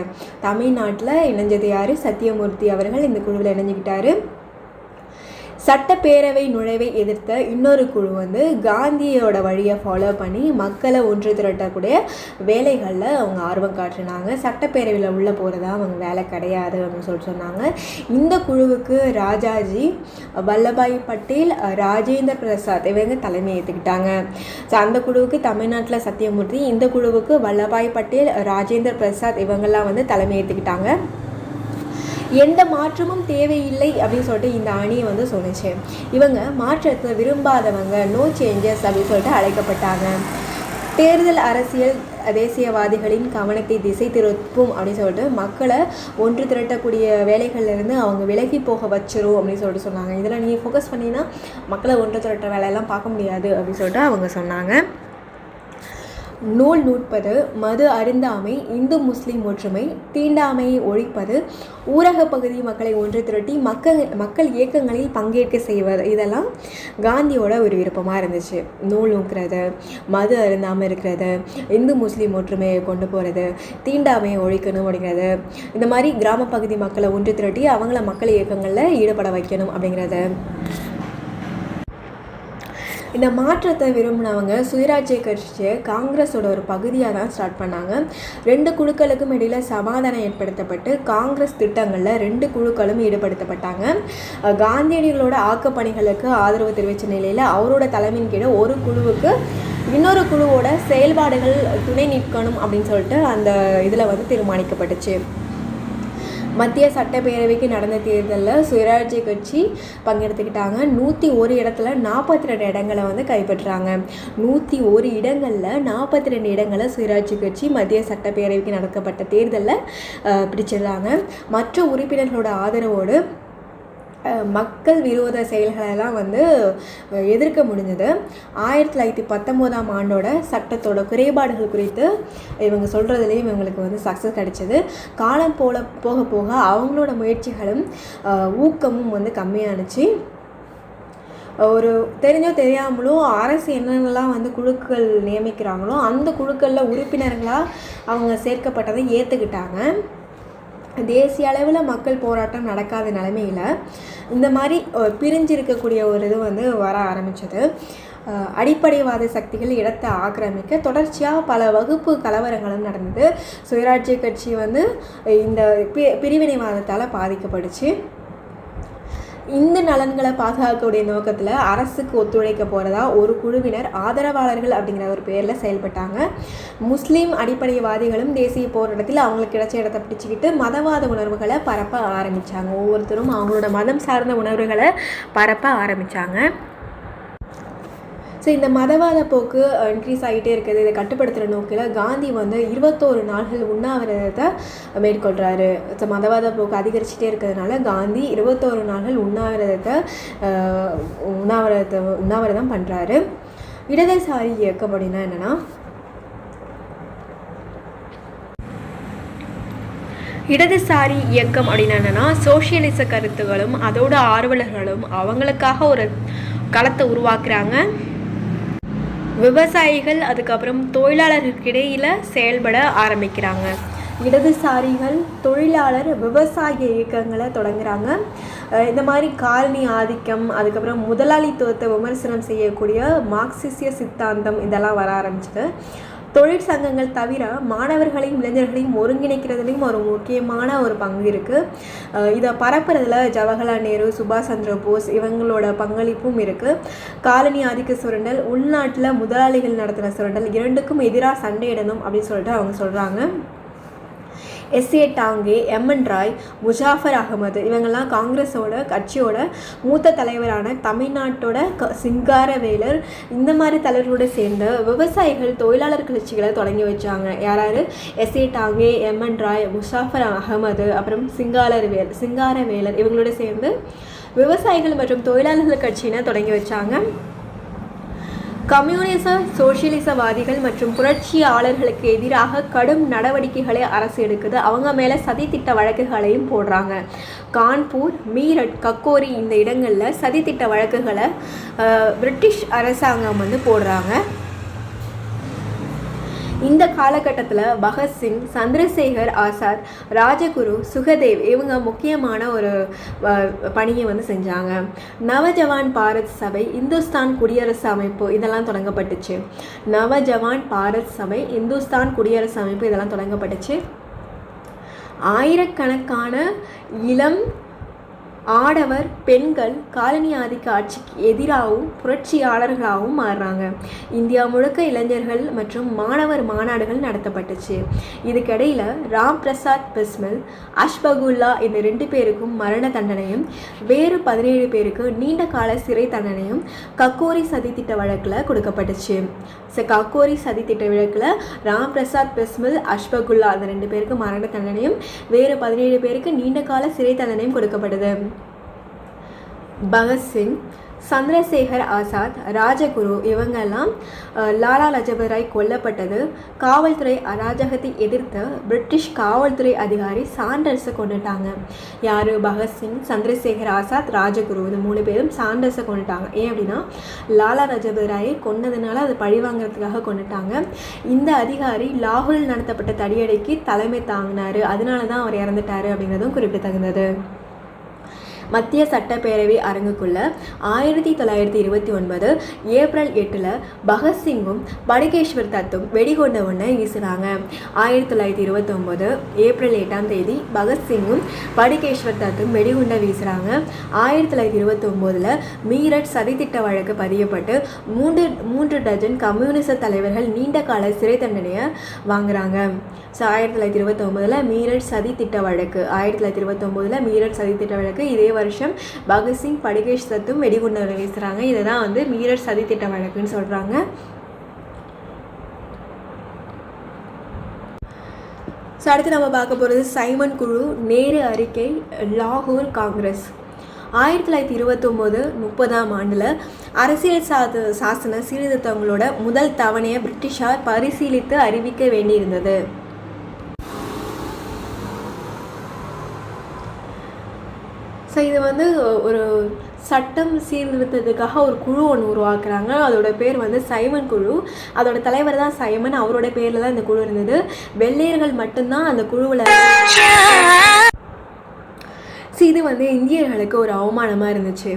A: தமிழ்நாட்டில் இணைஞ்சது யார்? சத்தியமூர்த்தி அவர்கள் இந்த குழுவில் இணைஞ்சிக்கிட்டாரு. சட்டப்பேரவை நுழைவை எதிர்த்த இன்னொரு குழு வந்து காந்தியோட வழியை ஃபாலோ பண்ணி மக்களை ஒன்று திரட்டக்கூடிய வேலைகளில் அவங்க ஆர்வம் காட்டினாங்க. சட்டப்பேரவையில் உள்ளே போகிறதா அவங்க வேலை கிடையாது அப்படின்னு சொல்லிட்டு சொன்னாங்க. இந்த குழுவுக்கு ராஜாஜி, வல்லபாய் பட்டேல், ராஜேந்திர பிரசாத் இவங்க தலைமை ஏற்றுக்கிட்டாங்க. ஸோ அந்த குழுவுக்கு தமிழ்நாட்டில் சத்தியமூர்த்தி, இந்த குழுவுக்கு வல்லபாய் பட்டேல், ராஜேந்திர பிரசாத் இவங்கெல்லாம் வந்து தலைமை ஏற்றுக்கிட்டாங்க. எந்த மாற்றமும் தேவையில்லை அப்படின்னு சொல்லிட்டு இந்த அணியை வந்து சொன்னிச்சு. இவங்க மாற்றத்தை விரும்பாதவங்க, நோ சேஞ்சஸ் அப்படின்னு சொல்லிட்டு அழைக்கப்பட்டாங்க. தேர்தல் அரசியல் தேசியவாதிகளின் கவனத்தை திசை திருப்பும் அப்படின்னு சொல்லிட்டு மக்களை ஒன்று திரட்டக்கூடிய வேலைகள்லேருந்து அவங்க விலகி போக வச்சிரும் அப்படின்னு சொல்லிட்டு சொன்னாங்க. இதில் நீங்கள் ஃபோக்கஸ் பண்ணிங்கன்னா மக்களை ஒன்று திரட்ட வேலையெல்லாம் பார்க்க முடியாது அப்படின்னு சொல்லிட்டு அவங்க சொன்னாங்க. நூல் நூற்பது, மது அருந்தாமை, இந்து முஸ்லீம் ஒற்றுமை, தீண்டாமையை ஒழிப்பது, ஊரக பகுதி மக்களை ஒன்று திரட்டி மக்கள் இயக்கங்களில் பங்கேற்க செய்வது, இதெல்லாம் காந்தியோட ஒரு விருப்பமாக இருந்துச்சு. நூல் நூக்கிறது, மது அருந்தாமல் இருக்கிறது, இந்து முஸ்லீம் ஒற்றுமையை கொண்டு போகிறது, தீண்டாமையை ஒழிக்கணும் அப்படிங்கிறது, இந்த மாதிரி கிராம பகுதி மக்களை ஒன்று திரட்டி அவங்கள மக்கள் இயக்கங்களில் ஈடுபட வைக்கணும் அப்படிங்கிறது. இந்த மாற்றத்தை விரும்பினவங்க சுயராஜ்ய கட்சியை காங்கிரஸோட ஒரு பகுதியாக தான் ஸ்டார்ட் பண்ணாங்க. 2 குழுக்களுக்கும் இடையில் சமாதானம் ஏற்படுத்தப்பட்டு காங்கிரஸ் திட்டங்களில் 2 குழுக்களும் ஈடுபடுத்தப்பட்டாங்க. காந்தியடிகளோட ஆக்கப்பணிகளுக்கு ஆதரவு தெரிவித்த நிலையில் அவரோட தலைமையின் கீழே ஒரு குழுவுக்கு இன்னொரு குழுவோட செயல்பாடுகள் துணை நிற்கணும் அப்படின்னு சொல்லிட்டு அந்த இதில் வந்து தீர்மானிக்கப்பட்டுச்சு. மத்திய சட்டப்பேரவைக்கு நடந்த தேர்தலில் சுயராஜ்ய கட்சி பங்கெடுத்துக்கிட்டாங்க. 101 இடத்துல 42 இடங்களை வந்து கைப்பற்றுறாங்க. 101 இடங்களில் 42 இடங்களை சுயராஜ்ய கட்சி மத்திய சட்டப்பேரவைக்கு நடத்தப்பட்ட தேர்தலில் பிடிச்சிடுறாங்க. மற்ற உறுப்பினர்களோட ஆதரவோடு மக்கள் விரோத செயல்களெல்லாம் வந்து எதிர்க்க முடிஞ்சது. 1919ஆம் ஆண்டோட சட்டத்தோட குறைபாடுகள் குறித்து இவங்க சொல்கிறதுலேயும் இவங்களுக்கு வந்து சக்ஸஸ் கிடைச்சிது. காலம் போக போக அவங்களோட முயற்சிகளும் ஊக்கமும் வந்து கம்மியானுச்சு. ஒரு தெரிஞ்சோ தெரியாமலோ அரசு என்னென்னலாம் வந்து குழுக்கள் நியமிக்கிறாங்களோ அந்த குழுக்களில் உறுப்பினர்களாக அவங்க சேர்க்கப்பட்டதை ஏற்றுக்கிட்டாங்க. தேசிய அளவில் மக்கள் போராட்டம் நடக்காத நிலைமையில் இந்த மாதிரி பிரிஞ்சிருக்கக்கூடிய ஒரு இது வந்து வர ஆரம்பித்தது. அடிப்படைவாத சக்திகள் இடத்தை ஆக்கிரமிக்க தொடர்ச்சியாக பல வகுப்பு கலவரங்களும் நடந்தது. சுயராஜ்ய கட்சி வந்து இந்த பிரிவினைவாதத்தால் பாதிக்கப்பட்டுச்சு. இந்த நலன்களை பாதுகாக்கக்கூடிய நோக்கத்தில் அரசுக்கு ஒத்துழைக்க போகிறதா ஒரு குழுவினர் ஆதரவாளர்கள் அப்படிங்கிற ஒரு பேரில் செயல்பட்டாங்க. முஸ்லீம் அடிப்படைவாதிகளும் தேசிய போராட்டத்தில் அவங்களுக்கு கிடைச்ச இடத்தை பிடிச்சிக்கிட்டு மதவாத உணர்வுகளை பரப்ப ஆரம்பித்தாங்க. ஒவ்வொருத்தரும் அவங்களோட மதம் சார்ந்த உணர்வுகளை பரப்ப ஆரம்பித்தாங்க. ஸோ இந்த மதவாத போக்கு இன்க்ரீஸ் ஆகிட்டே இருக்குது. இதை கட்டுப்படுத்துகிற நோக்கில் காந்தி வந்து 21 நாள்கள் உண்ணாவிரதத்தை மேற்கொள்கிறாரு. ஸோ மதவாத போக்கு அதிகரிச்சுட்டே இருக்கிறதுனால காந்தி 21 நாள்கள் உண்ணாவிரதம் பண்ணுறாரு. இடதுசாரி இயக்கம் அப்படின்னா என்னென்னா, இடதுசாரி இயக்கம் அப்படின்னா என்னென்னா சோசியலிச கருத்துகளும் அதோட ஆர்வலர்களும் அவங்களுக்காக ஒரு களத்தை உருவாக்குறாங்க. விவசாயிகள் அதுக்கப்புறம் தொழிலாளர்களுக்கு இடையில் செயல்பட ஆரம்பிக்கிறாங்க. இடதுசாரிகள் தொழிலாளர் விவசாய இயக்கங்களை தொடங்குறாங்க. இந்த மாதிரி காலனி ஆதிக்கம் அதுக்கப்புறம் முதலாளித்துவத்தை விமர்சனம் செய்யக்கூடிய மார்க்சிய சித்தாந்தம் இதெல்லாம் வர ஆரம்பிச்சது. தொழிற்சங்கங்கள் தவிர மாணவர்களையும் இளைஞர்களையும் ஒருங்கிணைக்கிறதுலையும் ஒரு முக்கியமான ஒரு பங்கு இருக்குது. இதை பரப்புறதுல ஜவஹர்லால் நேரு, சுபாஷ் சந்திர போஸ் இவங்களோட பங்களிப்பும் இருக்குது. காலனி ஆதிக்க சுரண்டல், உள்நாட்டில் முதலாளிகள் நடத்துகிற சுரண்டல் இரண்டுக்கும் எதிராக சண்டையிடணும் அப்படின்னு சொல்லிட்டு அவங்க சொல்கிறாங்க. எஸ்ஏ டாங்கே, எம்என் ராய், முஜாஃபர் அகமது இவங்கெல்லாம் காங்கிரஸோட கட்சியோட மூத்த தலைவரான தமிழ்நாட்டோட சிங்காரவேலர் இந்த மாதிரி தலைவர்களோடு சேர்ந்த விவசாயிகள் தொழிலாளர் கட்சிகளை தொடங்கி வச்சாங்க. யாராரு? எஸ்ஏ டாங்கே, எம்என் ராய், முஜாஃபர் அகமது, அப்புறம் சிங்காரவேலர் இவங்களோட சேர்ந்து விவசாயிகள் மற்றும் தொழிலாளர்கள் கட்சியினை தொடங்கி வச்சாங்க. கம்யூனிச சோசியலிசவாதிகள் மற்றும் புரட்சியாளர்களுக்கு எதிராக கடும் நடவடிக்கைகளை அரசு எடுக்குது. அவங்க மேலே சதித்திட்ட வழக்குகளையும் போடுறாங்க. கான்பூர், மீரட், கக்கோரி இந்த இடங்களில் சதித்திட்ட வழக்குகளை பிரிட்டிஷ் அரசாங்கம் வந்து போடுறாங்க. இந்த காலகட்டத்தில் பகத்சிங், சந்திரசேகர் ஆசாத், ராஜகுரு, சுகதேவ் இவங்க முக்கியமான ஒரு பணியை வந்து செஞ்சாங்க. நவஜவான் பாரத் சபை, இந்துஸ்தான் குடியரசு அமைப்பு இதெல்லாம் தொடங்கப்பட்டுச்சு. நவஜவான் பாரத் சபை, இந்துஸ்தான் குடியரசு அமைப்பு இதெல்லாம் தொடங்கப்பட்டுச்சு. ஆயிரக்கணக்கான இளம் ஆடவர் பெண்கள் காலனி ஆதிக்க ஆட்சிக்கு எதிராகவும் புரட்சியாளர்களாகவும் மாறுறாங்க. இந்தியா முழுக்க இளைஞர்கள் மற்றும் மாணவர் மாநாடுகள் நடத்தப்பட்டுச்சு. இதுக்கிடையில் ராம் பிரசாத் பிஸ்மில், அஷ்பகுல்லா இந்த 2 பேருக்கும் மரண தண்டனையும் வேறு 17 பேருக்கு நீண்ட கால சிறை தண்டனையும் கக்கோரி சதித்திட்ட வழக்கில் கொடுக்கப்பட்டுச்சு. கக்கோரி சதித்திட்ட வழக்கில் ராம் பிரசாத் பிஸ்மில், அஷ்பகுல்லா அந்த 2 பேருக்கு மரண தண்டனையும் வேறு 17 பேருக்கு நீண்ட கால சிறை தண்டனையும் கொடுக்கப்பட்டது. பகத்சிங், சந்திரசேகர் ஆசாத், ராஜகுரு இவங்கெல்லாம் லாலா லஜபதி ராய் கொல்லப்பட்டது. காவல்துறை அராஜகத்தை எதிர்த்த பிரிட்டிஷ் காவல்துறை அதிகாரி சாண்டர்ஸை கொண்டுட்டாங்க. யார்? பகத்சிங், சந்திரசேகர் ஆசாத், ராஜகுரு இந்த 3 பேரும் சாண்டர்ஸை கொண்டுட்டாங்க. ஏன் அப்படின்னா லாலா லஜபதி ராயை கொன்னதுனால அது பழிவாங்கிறதுக்காக கொண்டுட்டாங்க. இந்த அதிகாரி லாகூரில் நடத்தப்பட்ட தடியடைக்கு தலைமை தாங்கினார். அதனால தான் அவர் இறந்துட்டார் அப்படிங்கிறதும் குறிப்பிடத்தகுந்தது. மத்திய சட்டப்பேரவை அரங்குக்குள்ள 1929 ஏப்ரல் 8 பகத்சிங்கும் படுகேஸ்வர் தத்தும் வெடிகுண்ட ஒன்றை வீசுகிறாங்க. 1929 ஏப்ரல் 8 பகத்சிங்கும் படுகேஸ்வர் தத்தும் வெடிகுண்டை வீசுகிறாங்க. 1929 மீரட் சதித்திட்ட வழக்கு பதியப்பட்டு 3 டஜன் கம்யூனிச தலைவர்கள் நீண்ட கால சிறை தண்டனையை வாங்குறாங்க. ஸோ 1929 மீரட் சதி திட்ட வழக்கு 1929 மீரட் சதி திட்ட வழக்கு. இதே வருஷம் பகத்சிங் படுகேஷ் தத்தும் வெடிகுண்டு வீசுகிறாங்க. இதை தான் வந்து மீரட் சதி திட்ட வழக்குன்னு சொல்கிறாங்க. ஸோ அடுத்து நம்ம பார்க்க போகிறது சைமன் குழு, நேரு அறிக்கை, லாகூர் காங்கிரஸ். 1929 30 அரசியல் சாசன சீர்திருத்தங்களோட முதல் தவணையை பிரிட்டிஷார் பரிசீலித்து அறிவிக்க வேண்டியிருந்தது. ஸோ இது வந்து ஒரு சட்டம் சீர்திருத்தத்துக்காக ஒரு குழு ஒன்று உருவாக்குறாங்க. அதோட பேர் வந்து சைமன் குழு. அதோட தலைவர் தான் சைமன். அவரோட பேரில் தான் இந்த குழு இருந்தது. வெள்ளையர்கள் மட்டும்தான் அந்த குழுவில். இது வந்து இந்தியர்களுக்கு ஒரு அவமானமாக இருந்துச்சு.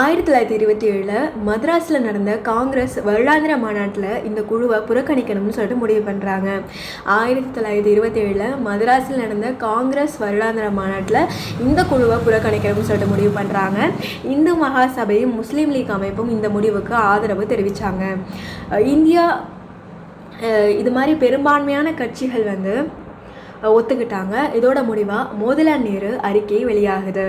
A: 1927 மദ്രാஸில் நடந்த காங்கிரஸ் வருடாந்திர மாநாட்டில் இந்த குழுவை புறக்கணிக்கணும்னு சொல்லிட்டு முடிவு பண்ணுறாங்க. 1927 மദ്രാஸில் நடந்த காங்கிரஸ் வருடாந்திர மாநாட்டில் இந்த குழுவை புறக்கணிக்கணும்னு சொல்லிட்டு முடிவு பண்ணுறாங்க. இந்து மகாசபையும் முஸ்லீம் லீக் அமைப்பும் இந்த முடிவுக்கு ஆதரவு தெரிவித்தாங்க. இந்தியா இது மாதிரி பெரும்பான்மையான கட்சிகள் வந்து ஒத்துக்கிட்டாங்க. இதோட முடிவாக மோதிலால் நேரு அறிக்கை வெளியாகுது.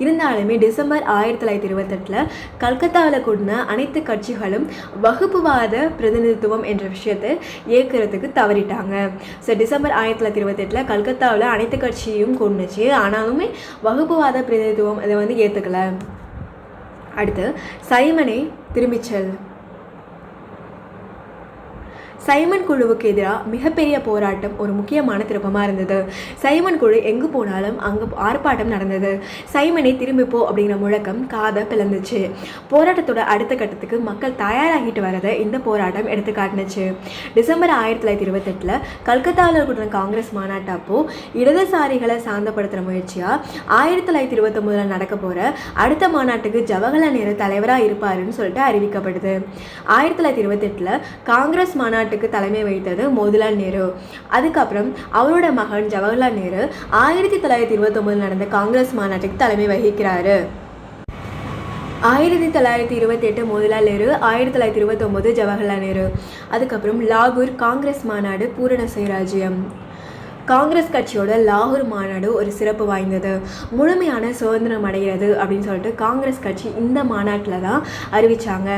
A: இருந்தாலுமே டிசம்பர் 1928 கல்கத்தாவில் கூடின அனைத்து கட்சிகளும் வகுப்புவாத பிரதிநிதித்துவம் என்ற விஷயத்தை ஏற்கிறதுக்கு தவறிட்டாங்க. ஸோ டிசம்பர் 1928 கல்கத்தாவில் அனைத்து கட்சியும் கூடுனுச்சு. ஆனாலுமே வகுப்புவாத பிரதிநிதித்துவம் இதை வந்து ஏற்றுக்கல. அடுத்து சைமனை திரும்பிச்சல். சைமன் குழுவுக்கு எதிராக மிகப்பெரிய போராட்டம் ஒரு முக்கியமான திருப்பமாக இருந்தது. சைமன் குழு எங்கு போனாலும் அங்கே ஆர்ப்பாட்டம் நடந்தது. சைமனை திரும்பிப்போ அப்படிங்கிற முழக்கம் காதை பிளந்துச்சு. போராட்டத்தோட அடுத்த கட்டத்துக்கு மக்கள் தயாராகிட்டு வரதை இந்த போராட்டம் எடுத்து காட்டுனுச்சு. டிசம்பர் 1928 கல்கத்தாவில் கூடின காங்கிரஸ் மாநாட்டு அப்போ இடதுசாரிகளை சாந்தப்படுத்துகிற முயற்சியாக 1929 நடக்க போகிற அடுத்த மாநாட்டுக்கு ஜவஹர்லால் நேரு தலைவராக இருப்பாருன்னு சொல்லிட்டு அறிவிக்கப்படுது. 1928 காங்கிரஸ் மாநாட்டு தலைமை வைத்தது மோதிலால் நேரு. அதுக்கப்புறம் அவரோட மகன் ஜவஹர்லால் நேரு 1929 நடந்த காங்கிரஸ் மாநாட்டுக்கு தலைமை வகிக்கிறாரு. 1928 மோதிலால் நேரு, 1929 ஜவஹர்லால் நேரு. அதுக்கப்புறம் லாகூர் காங்கிரஸ் மாநாடு பூரண சுயராஜ்யம். காங்கிரஸ் கட்சியோட லாகூர் மாநாடு ஒரு சிறப்பு வாய்ந்தது. முழுமையான சுதந்திரம் அடைகிறது அப்படின்னு சொல்லிட்டு காங்கிரஸ் கட்சி இந்த மாநாட்டில் தான் அறிவித்தாங்க.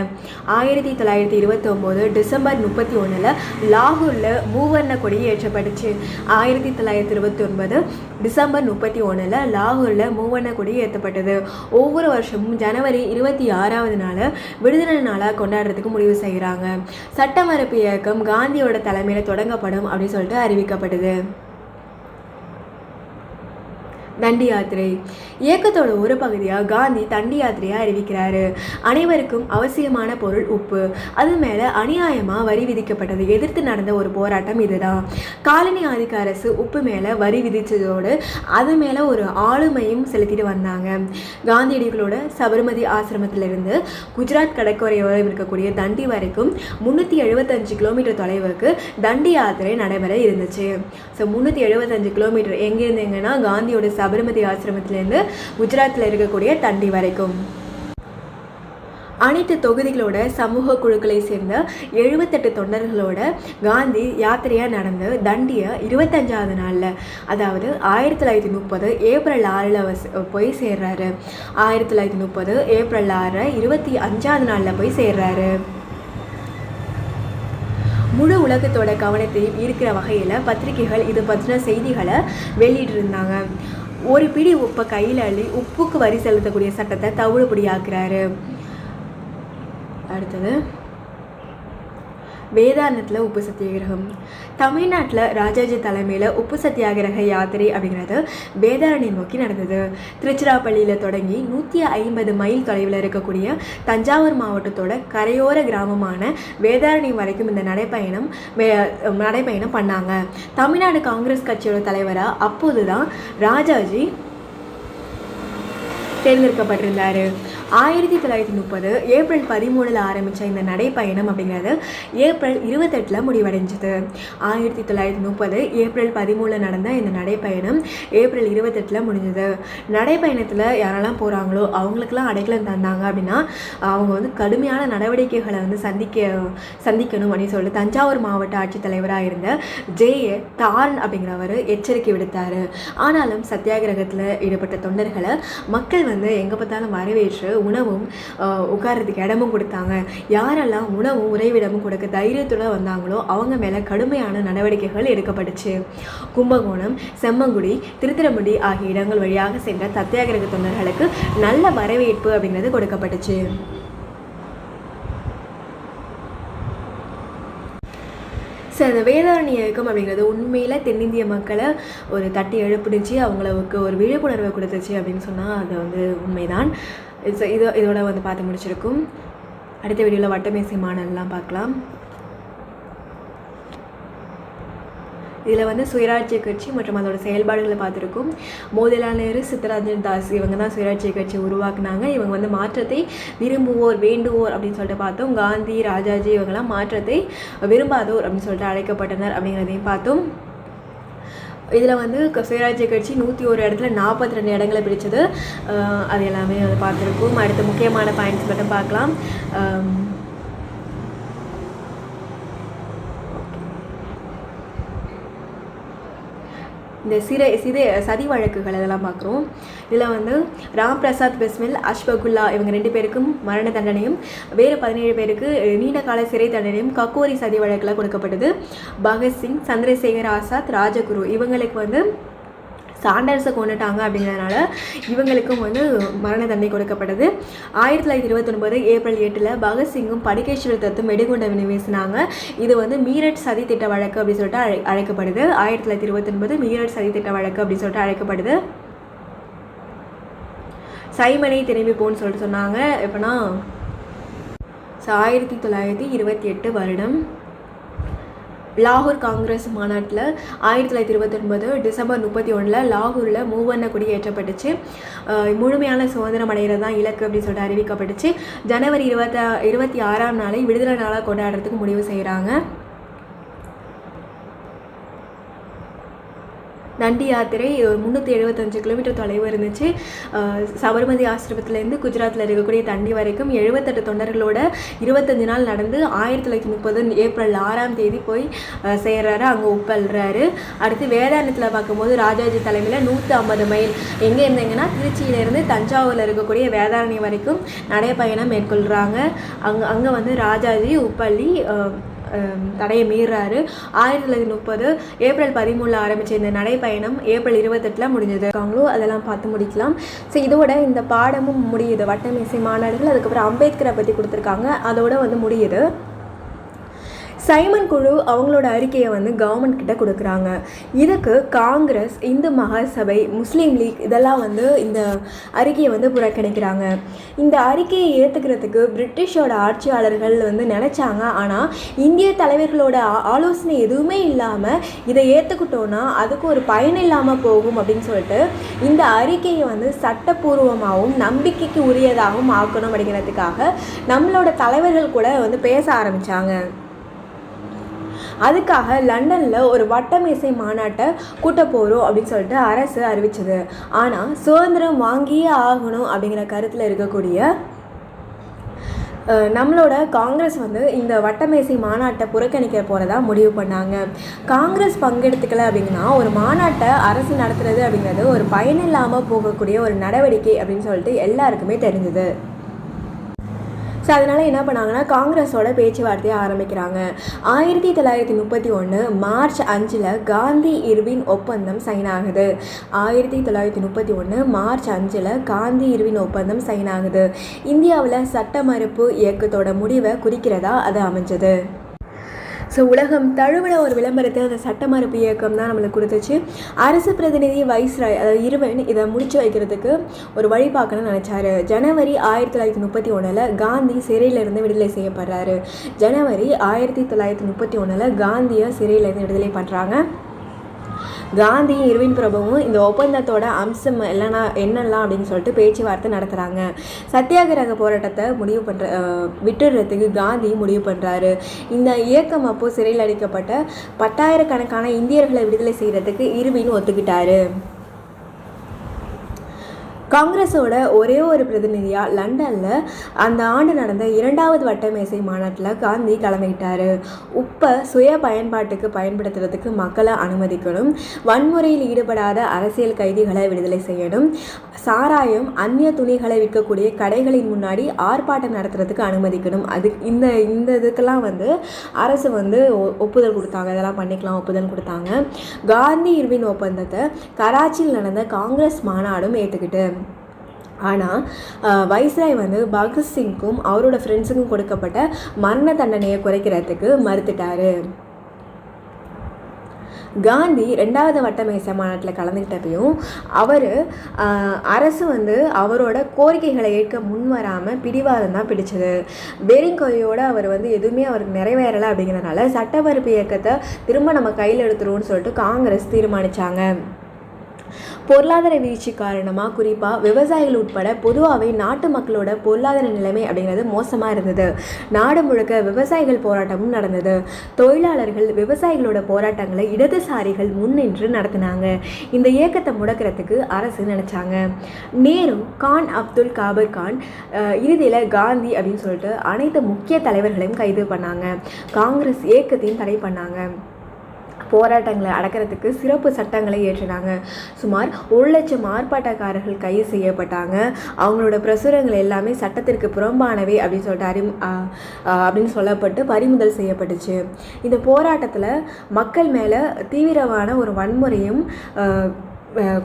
A: 1929 டிசம்பர் 31 லாகூரில் மூவர்ண கொடி ஏற்றப்பட்டுச்சு. 1929 டிசம்பர் 31 லாகூரில் மூவர்ண கொடி ஏற்றப்பட்டது. ஒவ்வொரு வருஷமும் ஜனவரி 26வது நாள் விடுதலை நாளாக கொண்டாடுறதுக்கு முடிவு செய்கிறாங்க. சட்ட மறுப்பு இயக்கம் காந்தியோட தலைமையில் தொடங்கப்படும் அப்படின்னு சொல்லிட்டு அறிவிக்கப்பட்டது. தண்டி யாத்திரை இயக்கத்தோட ஒரு பகுதியாக காந்தி தண்டி யாத்திரையை அறிவிக்கிறாரு. அனைவருக்கும் அவசியமான பொருள் உப்பு. அது மேலே அநியாயமாக வரி விதிக்கப்பட்டது எதிர்த்து நடந்த ஒரு போராட்டம் இதுதான். காலனி ஆதிக்க அரசு உப்பு மேலே வரி விதித்ததோடு அது மேலே ஒரு ஆளுமையும் செலுத்திட்டு வந்தாங்க. காந்தியடிகளோட சபர்மதி ஆசிரமத்திலிருந்து குஜராத் கடற்கரையோரம் இருக்கக்கூடிய தண்டி வரைக்கும் 375 கிலோமீட்டர் தொலைவுக்கு தண்டி யாத்திரை நடைபெற இருந்துச்சு. ஸோ 375 கிலோமீட்டர் எங்கேருந்து எங்கன்னா காந்தியோட சபர்மதி ஆசிரமத்திலேருந்து குஜராத்தில் இருக்கக்கூடிய தண்டி வரைக்கும். அனைத்து தொகுதிகளோட சமூக குழுக்களை சேர்ந்த 78 தொண்டர்களோட காந்தி யாத்திரையாக நடந்து தண்டியை 25வது நாளில், அதாவது 1930 ஏப்ரல் 6 போய் சேர்றாரு. 1930 ஏப்ரல் 6 25வது நாளில் போய் சேர்றாரு. முழு உலகத்தோட கவனத்தையும் ஈர்க்கிற வகையில் பத்திரிகைகள் இது பற்றின செய்திகளை வெளியிட்டிருந்தாங்க. ஒரு பிடி உப்பை கையில் அள்ளி உப்புக்கு வரி செலுத்தக்கூடிய சட்டத்தை தவிடுபடியாக்குறாரு. அடுத்தது வேதாரண்யத்தில் உப்பு சத்தியாகிரகம். தமிழ்நாட்டில் ராஜாஜி தலைமையில் உப்பு சத்தியாகிரக யாத்திரை அப்படிங்கிறது வேதாரண்யம் நோக்கி நடந்தது. திருச்சிராப்பள்ளியில் தொடங்கி 150 மைல் தொலைவில் இருக்கக்கூடிய தஞ்சாவூர் மாவட்டத்தோட கரையோர கிராமமான வேதாரண்யம் வரைக்கும் இந்த நடைப்பயணம் பண்ணாங்க. தமிழ்நாடு காங்கிரஸ் கட்சியோட தலைவராக அப்போது தான் ராஜாஜி தேர்ந்தெடுக்கப்பட்டிருந்தார். 1930 ஏப்ரல் 13 ஆரம்பித்த இந்த நடைப்பயணம் அப்படிங்கிறது ஏப்ரல் 28 முடிவடைஞ்சது. 1930 ஏப்ரல் 13 நடந்த இந்த நடைப்பயணம் ஏப்ரல் 28 முடிஞ்சது. நடைப்பயணத்தில் யாரெல்லாம் போகிறாங்களோ அவங்களுக்கெல்லாம் அடைக்கலம் தந்தாங்க அப்படின்னா அவங்க வந்து கடுமையான நடவடிக்கைகளை வந்து சந்திக்கணும் அப்படின்னு சொல்லிட்டு தஞ்சாவூர் மாவட்ட ஆட்சித்தலைவராக இருந்த ஜே.ஏ. டார்ன் அப்படிங்கிறவர் எச்சரிக்கை விடுத்தார். ஆனாலும் சத்தியாகிரகத்தில் ஈடுபட்ட தொண்டர்களை மக்கள் வந்து எங்கே பார்த்தாலும் வரவேற்று உணவும் உட்கார்றதுக்கு இடமும் கொடுத்தாங்க. யாரெல்லாம் உணவும் உறைவிடமும் கொடுக்க தைரியத்துடன் வந்தாங்களோ அவங்க மேலே கடுமையான நடவடிக்கைகள் எடுக்கப்பட்டுச்சு. கும்பகோணம், செம்மங்குடி, திருத்திரமுடி ஆகிய இடங்கள் வழியாக சென்ற சத்தியாகிரக தொண்டர்களுக்கு நல்ல வரவேற்பு அப்படிங்கிறது கொடுக்கப்பட்டுச்சு. ஸோ அந்த வேதாரண்ய இயக்கம் அப்படிங்கிறது உண்மையில் தென்னிந்திய மக்களை ஒரு தட்டி எழுப்பிடுச்சு, அவங்களுக்கு ஒரு விழிப்புணர்வை கொடுத்துச்சு அப்படின்னு சொன்னால் அது வந்து உண்மைதான். இதோட வந்து பார்த்து முடிச்சிருக்கும். அடுத்த வீடியோவில் வட்டமேசை மாநாடுலாம் பார்க்கலாம். இதில் வந்து சுயராட்சிய கட்சி மற்றும் அதோட செயல்பாடுகளை பார்த்துருக்கும். மோதிலால் நேரு, சித்தரஞ்சன் தாஸ் இவங்க தான் சுயராட்சிய கட்சி உருவாக்குனாங்க. இவங்க வந்து மாற்றத்தை விரும்புவோர், வேண்டுவோர் அப்படின்னு சொல்லிட்டு பார்த்தோம். காந்தி, ராஜாஜி இவங்கெல்லாம் மாற்றத்தை விரும்பாதோர் அப்படின்னு சொல்லிட்டு அழைக்கப்பட்டனர் அப்படிங்கிறதையும் பார்த்தோம். இதில் வந்து சுயராட்சிய கட்சி 101 இடத்துல 42 இடங்களை பிடிச்சது. அது எல்லாமே வந்து பார்த்துருக்கும். அடுத்த முக்கியமான பாயிண்ட்ஸ் மட்டும் பார்க்கலாம். இந்த சதி வழக்குகள் அதெல்லாம் பார்க்குறோம். இதில் வந்து ராம் பிரசாத் பிஸ்மில், அஷ்பகுல்லா இவங்க 2 பேருக்கும் மரண தண்டனையும் வேறு 17 பேருக்கு நீண்ட கால சிறை தண்டனையும் கக்கோரி சதி வழக்கில் கொடுக்கப்பட்டது. பகத்சிங், சந்திரசேகர் ஆசாத், ராஜகுரு இவங்களுக்கு வந்து சாண்டர்ஸை கொண்டுட்டாங்க அப்படிங்கிறதுனால இவங்களுக்கும் வந்து மரண தண்டனை கொடுக்கப்பட்டது. 1929 ஏப்ரல் 8 பகத்சிங்கும் படுகேஸ்வர் தத்தும் வெடிகுண்டை வீசினாங்க. இது வந்து மீரட் சதி திட்ட வழக்கு அப்படின்னு சொல்லிட்டு அழைக்கப்படுது. 1929 மீரட் சதி திட்ட வழக்கு அப்படின்னு சொல்லிட்டு அழைக்கப்படுது. சைமனை திரும்பி போன்னு சொல்லிட்டு சொன்னாங்க. எப்படின்னா 1928 வருடம் லாகூர் காங்கிரஸ் மாநாட்டில் 1929 டிசம்பர் 31 லாகூரில் மூவண்ண கொடி ஏற்றப்பட்டுச்சு. முழுமையான சுதந்திரம் அடைகிறது தான் இலக்கு அப்படின்னு சொல்லிட்டு அறிவிக்கப்பட்டுச்சு. ஜனவரி 26ஆம் நாளை விடுதலை நாளாக கொண்டாடுறதுக்கு முடிவு செய்கிறாங்க. தண்டி யாத்திரை ஒரு 375 கிலோமீட்டர் தொலைவு இருந்துச்சு. சபர்மதி ஆசிரமத்திலேருந்து குஜராத்தில் இருக்கக்கூடிய தண்டி வரைக்கும் 78 தொண்டர்களோட 25 நாள் நடந்து 1930 ஏப்ரல் 6ஆம் தேதி போய் சேர்றாரு. அங்கே உப்பல்றாரு. அடுத்து வேதாரண்யத்தில் பார்க்கும்போது ராஜாஜி தலைமையில் 150 மைல் எங்கே இருந்தீங்கன்னா திருச்சியிலேருந்து தஞ்சாவூரில் இருக்கக்கூடிய வேதாரண்யம் வரைக்கும் நடைப்பயணம் மேற்கொள்கிறாங்க. அங்கே வந்து ராஜாஜி உப்பள்ளி தடையை மீறாரு. 1930 ஏப்ரல் 13 ஆரம்பித்த இந்த நடைப்பயணம் ஏப்ரல் 28 முடிஞ்சது. அதெல்லாம் பார்த்து முடிக்கலாம். ஸோ இதோட இந்த பாடமும் முடியுது. வட்டமேசை மாநாடுகள், அதுக்கப்புறம் அம்பேத்கரை பற்றி கொடுத்துருக்காங்க, அதோட வந்து முடியுது. சைமன் குழு அவங்களோட அறிக்கையை வந்து கவர்மெண்ட் கிட்ட கொடுக்குறாங்க. இதுக்கு காங்கிரஸ், இந்து மகாசபை, முஸ்லீம் லீக் இதெல்லாம் வந்து இந்த அறிக்கையை வந்து புறக்கணிக்கிறாங்க. இந்த அறிக்கையை ஏற்றுக்கிறதுக்கு பிரிட்டிஷோட ஆட்சியாளர்கள் வந்து நினச்சாங்க. ஆனால் இந்திய தலைவர்களோட ஆலோசனை எதுவுமே இல்லாமல் இதை ஏற்றுக்கிட்டோன்னா அதுக்கு ஒரு பயன் இல்லாமல் போகும் அப்படின்னு சொல்லிட்டு இந்த அறிக்கையை வந்து சட்டப்பூர்வமாகவும் நம்பிக்கைக்கு உரியதாகவும் ஆக்கணும் அப்படிங்கிறதுக்காக நம்மளோட தலைவர்கள் கூட வந்து பேச ஆரம்பித்தாங்க. அதுக்காக லண்டனில் ஒரு வட்டமேசை மாநாட்டை கூட்ட போகிறோம் அப்படின்னு சொல்லிட்டு அரசு அறிவிச்சது. ஆனால் சுதந்திரம் வாங்கியே ஆகணும் அப்படிங்கிற கருத்தில் இருக்கக்கூடிய நம்மளோட காங்கிரஸ் வந்து இந்த வட்டமேசை மாநாட்டை புறக்கணிக்க போகிறதா முடிவு பண்ணாங்க. காங்கிரஸ் பங்கெடுத்துக்கல அப்படின்னா ஒரு மாநாட்டை அரசு நடத்துறது அப்படிங்கிறது ஒரு பயனில்லாமல் போகக்கூடிய ஒரு நடவடிக்கை அப்படின்னு சொல்லிட்டு எல்லாருக்குமே தெரிஞ்சுது. ஸோ அதனால் என்ன பண்ணாங்கன்னா காங்கிரஸோட பேச்சுவார்த்தையை ஆரம்பிக்கிறாங்க. 1931 மார்ச் 5 காந்தி இர்வின் ஒப்பந்தம் சைன் ஆகுது. 1931 மார்ச் 5 காந்தி இர்வின் ஒப்பந்தம் சைன் ஆகுது. இந்தியாவில் சட்ட மறுப்பு இயக்கத்தோட முடிவை குறிக்கிறதா அது அமைஞ்சது. ஸோ உலகம் தழுவிட ஒரு விளம்பரத்தை அந்த சட்ட மறுப்பு இயக்கம் தான் நம்மளுக்கு கொடுத்துச்சு. அரசு பிரதிநிதி வைஸ்ராய், அதாவது இர்வின் இதை முடிச்சு வைக்கிறதுக்கு ஒரு வழி பார்க்கணும்னு நினச்சாரு. ஜனவரி 1931 காந்தி சிறையிலிருந்து விடுதலை செய்யப்படுறாரு. ஜனவரி 1931 காந்தியை சிறையிலேருந்து விடுதலை பண்ணுறாங்க. காந்தியும் இர்வின் பிரபுவும் இந்த ஒப்பந்தத்தோட அம்சம் என்னெல்லாம் அப்படின்னு சொல்லிட்டு பேச்சுவார்த்தை நடத்துகிறாங்க. சத்தியாகிரக போராட்டத்தை விட்டுடுறதுக்கு காந்தி முடிவு பண்ணுறாரு. இந்த இயக்கம் அப்போது சிறையில் அடைக்கப்பட்ட 10,000கணக்கான இந்தியர்களை விடுதலை செய்கிறதுக்கு இர்வின் ஒத்துக்கிட்டாரு. காங்கிரஸோட ஒரே ஒரு பிரதிநிதியாக லண்டனில் அந்த ஆண்டு நடந்த 2வது வட்டமேசை மாநாட்டில் காந்தி கலந்துக்கிட்டார். உப்பை சுய பயன்பாட்டுக்கு பயன்படுத்துறதுக்கு மக்களை அனுமதிக்கணும், வன்முறையில் ஈடுபடாத அரசியல் கைதிகளை விடுதலை செய்யணும், சாராயம் அந்நிய துணிகளை விற்கக்கூடிய கடைகளின் முன்னாடி ஆர்ப்பாட்டம் நடத்துறதுக்கு அனுமதிக்கணும். இந்த இதுக்கெல்லாம் அரசு ஒப்புதல் கொடுத்தாங்க. இதெல்லாம் பண்ணிக்கலாம் ஒப்புதல் கொடுத்தாங்க. காந்தி இர்வின் ஒப்பந்தத்தை கராச்சியில் நடந்த காங்கிரஸ் மாநாடும் ஏற்றுக்கிட்டு. ஆனால் வைஸ்ராய் பகத்சிங்க்கும் அவரோட ஃப்ரெண்ட்ஸுக்கும் கொடுக்கப்பட்ட மரண தண்டனையை குறைக்கிறதுக்கு மறுத்துட்டாரு. காந்தி 2வது வட்டமேசை மாநாட்டில் கலந்துக்கிட்டப்பையும் அரசு அவரோட கோரிக்கைகளை ஏற்க முன்வராமல் பிடிவாதம் தான் பிடிச்சது. பேரிங் கொலையோடு அவர் எதுவுமே அவருக்கு நிறைவேறலை. அப்படிங்கிறதுனால சட்டமறுப்பு இயக்கத்தை திரும்ப நம்ம கையில் எடுத்துருவோம்னு சொல்லிட்டு காங்கிரஸ் தீர்மானித்தாங்க. பொருளாதார வீழ்ச்சி காரணமாக குறிப்பாக விவசாயிகள் உட்பட பொதுவாகவே நாட்டு மக்களோட பொருளாதார நிலைமை அப்படிங்கிறது மோசமாக இருந்தது. நாடு முழுக்க விவசாயிகள் போராட்டமும் நடந்தது. தொழிலாளர்கள் விவசாயிகளோட போராட்டங்களை இடதுசாரிகள் முன்னின்று நடத்தினாங்க. இந்த இயக்கத்தை முடக்கிறதுக்கு அரசு நினச்சாங்க. நேரு, கான் அப்துல் காபர் கான், இறுதியில் காந்தி அப்படின்னு சொல்லிட்டு அனைத்து முக்கிய தலைவர்களையும் கைது பண்ணாங்க. காங்கிரஸ் இயக்கத்தையும் தடை பண்ணாங்க. போராட்டங்களை அடக்கிறதுக்கு சிறப்பு சட்டங்களை ஏற்றினாங்க. சுமார் 1,00,000 ஆர்ப்பாட்டக்காரர்கள் கைது செய்யப்பட்டாங்க. அவங்களோட பிரசுரங்கள் எல்லாமே சட்டத்திற்கு புறம்பானவை அப்படின்னு சொல்லப்பட்டு பறிமுதல் செய்யப்பட்டுச்சு. இந்த போராட்டத்தில் மக்கள் மேலே தீவிரமான ஒரு வன்முறையும்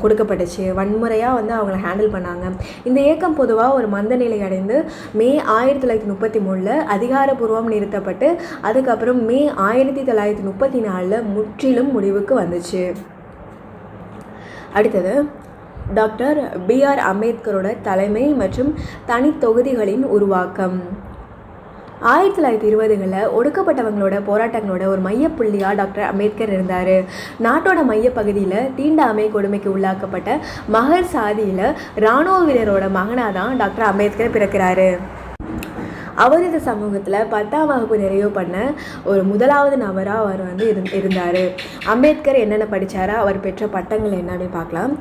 A: கொடுக்கப்பட்டுச்சு. வன்முறையாக அவங்கள ஹேண்டில் பண்ணாங்க. இந்த இயக்கம் பொதுவாக ஒரு மந்த நிலை அடைந்து மே 1933 அதிகாரப்பூர்வம் நிறுத்தப்பட்டு அதுக்கப்புறம் மே 1934 முற்றிலும் முடிவுக்கு வந்துச்சு. அடுத்தது டாக்டர் B.R. அம்பேத்கரோட தலைமை மற்றும் தனி தொகுதிகளின் உருவாக்கம். 1920களில் ஒடுக்கப்பட்டவங்களோட போராட்டங்களோட ஒரு மையப்புள்ளியாக டாக்டர் அம்பேத்கர் இருந்தார். நாட்டோட மையப்பகுதியில் தீண்டாமை கொடுமைக்கு உள்ளாக்கப்பட்ட மகர் சாதியில் இராணுவ வீரரோட மகனாக தான் டாக்டர் அம்பேத்கர் பிறக்கிறாரு. அவர் இந்த சமூகத்தில் 10ஆம் வகுப்பு நிறைவு பண்ண ஒரு முதலாவது நபராக அவர் இருந்தார். அம்பேத்கர் என்னென்ன படித்தாரா, அவர் பெற்ற பட்டங்கள் என்னன்னு பார்க்கலாம்.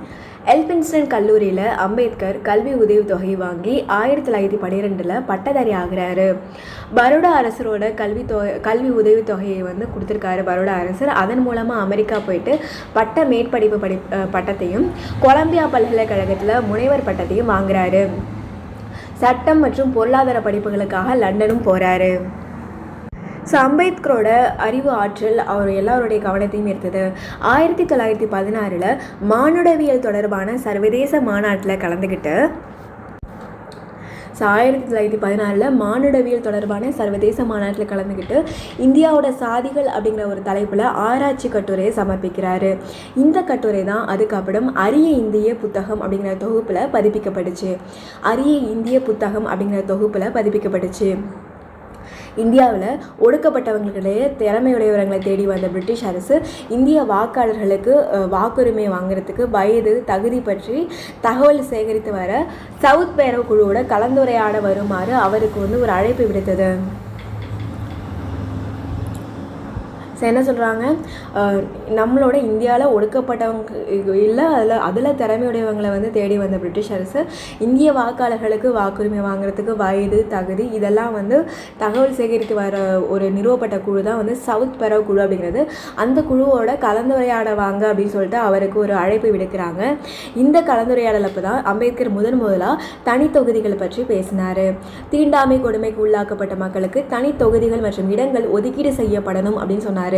A: எல்பின்ஸ்டன் கல்லூரியில் அம்பேத்கர் கல்வி உதவித்தொகை வாங்கி 1912 பட்டதாரி ஆகிறாரு. பரோடா அரசரோட கல்வி உதவித்தொகையை கொடுத்துருக்காரு பரோடா அரசர். அதன் மூலமாக அமெரிக்கா போயிட்டு மேற்படிப்பு பட்டத்தையும் கொலம்பியா பல்கலைக்கழகத்தில் முனைவர் பட்டத்தையும் வாங்குறாரு. சட்டம் மற்றும் பொருளாதார படிப்புகளுக்காக லண்டனும் போகிறாரு. ஸோ அம்பேத்கரோட அறிவு ஆற்றல் அவர் எல்லாருடைய கவனத்தையும் ஈர்த்தது. 1916 மானுடவியல் தொடர்பான சர்வதேச மாநாட்டில் கலந்துக்கிட்டு 1914 மானுடவியல் தொடர்பான சர்வதேச மாநாட்டில் கலந்துக்கிட்டு இந்தியாவோட சாதிகள் அப்படிங்கிற ஒரு தலைப்பில் ஆராய்ச்சி கட்டுரையை சமர்ப்பிக்கிறாரு. இந்த கட்டுரை தான் அதுக்கப்புறம் அரிய இந்திய புத்தகம் அப்படிங்கிற தொகுப்பில் பதிப்பிக்கப்பட்டுச்சு. இந்தியாவில் ஒடுக்கப்பட்டவங்களுக்கிடையே திறமையுடையவர்களை தேடி வந்த பிரிட்டிஷ் அரசு இந்திய வாக்காளர்களுக்கு வாக்குரிமை வாங்குறதுக்கு வயது தகுதி பற்றி தகவல் சேகரித்து வர சவுத் பேரோ குழுவோட கலந்துரையாட வருமாறு அவருக்கு ஒரு அழைப்பு விடுத்தது. என்ன சொல்கிறாங்க, நம்மளோட இந்தியாவில் ஒடுக்கப்பட்டவங்க இல்லை, அதில் திறமையுடையவங்களை தேடி வந்த பிரிட்டிஷ் அரசு இந்திய வாக்காளர்களுக்கு வாக்குரிமை வாங்குறதுக்கு வயது தகுதி இதெல்லாம் தகவல் சேகரித்து வர ஒரு நிறுவப்பட்ட குழு தான் சவுத் பெரோ குழு அப்படிங்கிறது. அந்த குழுவோட கலந்துரையாட வாங்க அப்படின்னு சொல்லிட்டு அவருக்கு ஒரு அழைப்பு விடுக்கிறாங்க. இந்த கலந்துரையாடலப்போ தான் அம்பேத்கர் முதலாக தனி தொகுதிகளை பற்றி பேசினார். தீண்டாமை கொடுமைக்கு உள்ளாக்கப்பட்ட மக்களுக்கு தனி தொகுதிகள் மற்றும் இடங்கள் ஒதுக்கீடு செய்யப்படணும் அப்படின்னு சொன்னார்.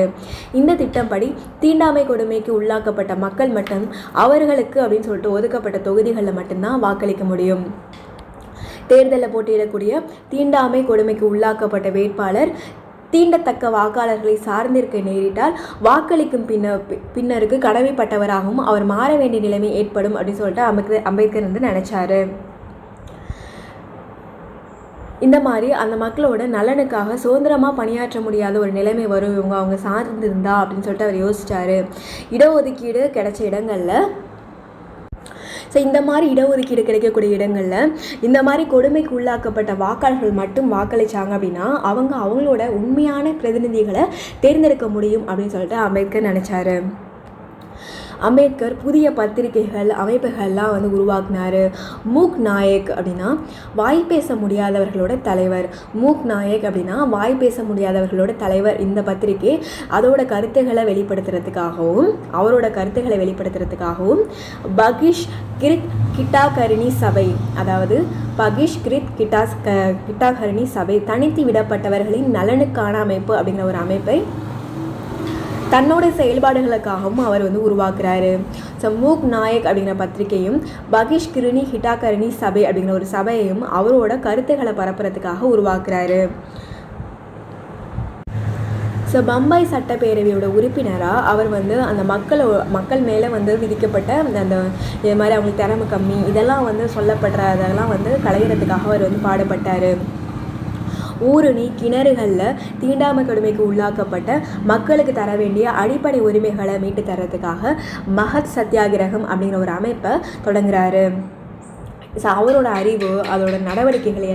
A: இந்த திட்டப்படி தீண்டாமை கொடுமைக்கு உள்ளாக்கப்பட்ட மக்கள் மட்டும் அவர்களுக்கு அப்படின்னு சொல்லிட்டு ஒதுக்கப்பட்ட தொகுதிகளில் மட்டும்தான் வாக்களிக்க முடியும். தேர்தலில் போட்டியிடக்கூடிய தீண்டாமை கொடுமைக்கு உள்ளாக்கப்பட்ட வேட்பாளர் தீண்டத்தக்க வாக்காளர்களை சார்ந்திருக்க நேரிட்டால் வாக்களிக்கும் பின்னருக்கு கடமைப்பட்டவராகவும் அவர் மாற வேண்டிய நிலைமை ஏற்படும் அப்படின்னு சொல்லிட்டு அம்பேத்கர் நினைச்சாரு. இந்த மாதிரி அந்த மக்களோட நலனுக்காக சுதந்திரமாக பணியாற்ற முடியாத ஒரு நிலைமை வரும் அவங்க சார்ந்திருந்தா அப்படின்னு சொல்லிட்டு அவர் யோசிச்சார். இடஒதுக்கீடு கிடைச்ச இடங்களில் ஸோ இந்த மாதிரி இடஒதுக்கீடு கிடைக்கக்கூடிய இடங்களில் இந்த மாதிரி கொடுமைக்கு உள்ளாக்கப்பட்ட வாக்காளர்கள் மட்டும் வாக்களித்தாங்க அப்படின்னா அவங்களோட உண்மையான பிரதிநிதிகளை தேர்ந்தெடுக்க முடியும் அப்படின்னு சொல்லிட்டு அம்பேத்கர் நினச்சாரு. அம்பேத்கர் புதிய பத்திரிகைகள் அமைப்புகள்லாம் வந்து உருவாக்குனார். மூக் நாயக் அப்படின்னா வாய் பேச முடியாதவர்களோட தலைவர். மூக் நாயக் அப்படின்னா வாய் பேச முடியாதவர்களோட தலைவர். இந்த பத்திரிகை அதோட கருத்துக்களை வெளிப்படுத்துறதுக்காகவும் பகிஷ் கிரித் கிட்டாகரிணி சபை, அதாவது பகிஷ் கிரித் கிட்டாகரிணி சபை, தனித்து விடப்பட்டவர்களின் நலனுக்கான அமைப்பு அப்படிங்கிற ஒரு அமைப்பை தன்னோட செயல்பாடுகளுக்காகவும் அவர் வந்து உருவாக்குறாரு. ஸோ மூக் நாயக் அப்படிங்கிற பத்திரிகையும் பகிஷ் கிருணி ஹிட்டாகரிணி சபை அப்படிங்கிற ஒரு சபையையும் அவரோட கருத்துக்களை பரப்புறதுக்காக உருவாக்குறாரு. ஸோ பம்பாய் சட்டப்பேரவையோட உறுப்பினராக அவர் வந்து அந்த மக்கள் மேலே வந்து விதிக்கப்பட்ட அந்த இது மாதிரி அவங்களுக்கு திறமை கம்மி இதெல்லாம் வந்து சொல்லப்படுறதெல்லாம் வந்து களையிறதுக்காக அவர் வந்து பாடுபட்டார். ஊருணி கிணறுகளில் தீண்டாமை கொடுமைக்கு உள்ளாக்கப்பட்ட மக்களுக்கு தர வேண்டிய அடிப்படை உரிமைகளை மீட்டு தர்றதுக்காக மகத் சத்தியாகிரகம் அப்படிங்கிற ஒரு அமைப்பை தொடங்குறாரு. ஸோ அவரோட அறிவு அதோட நடவடிக்கைகள்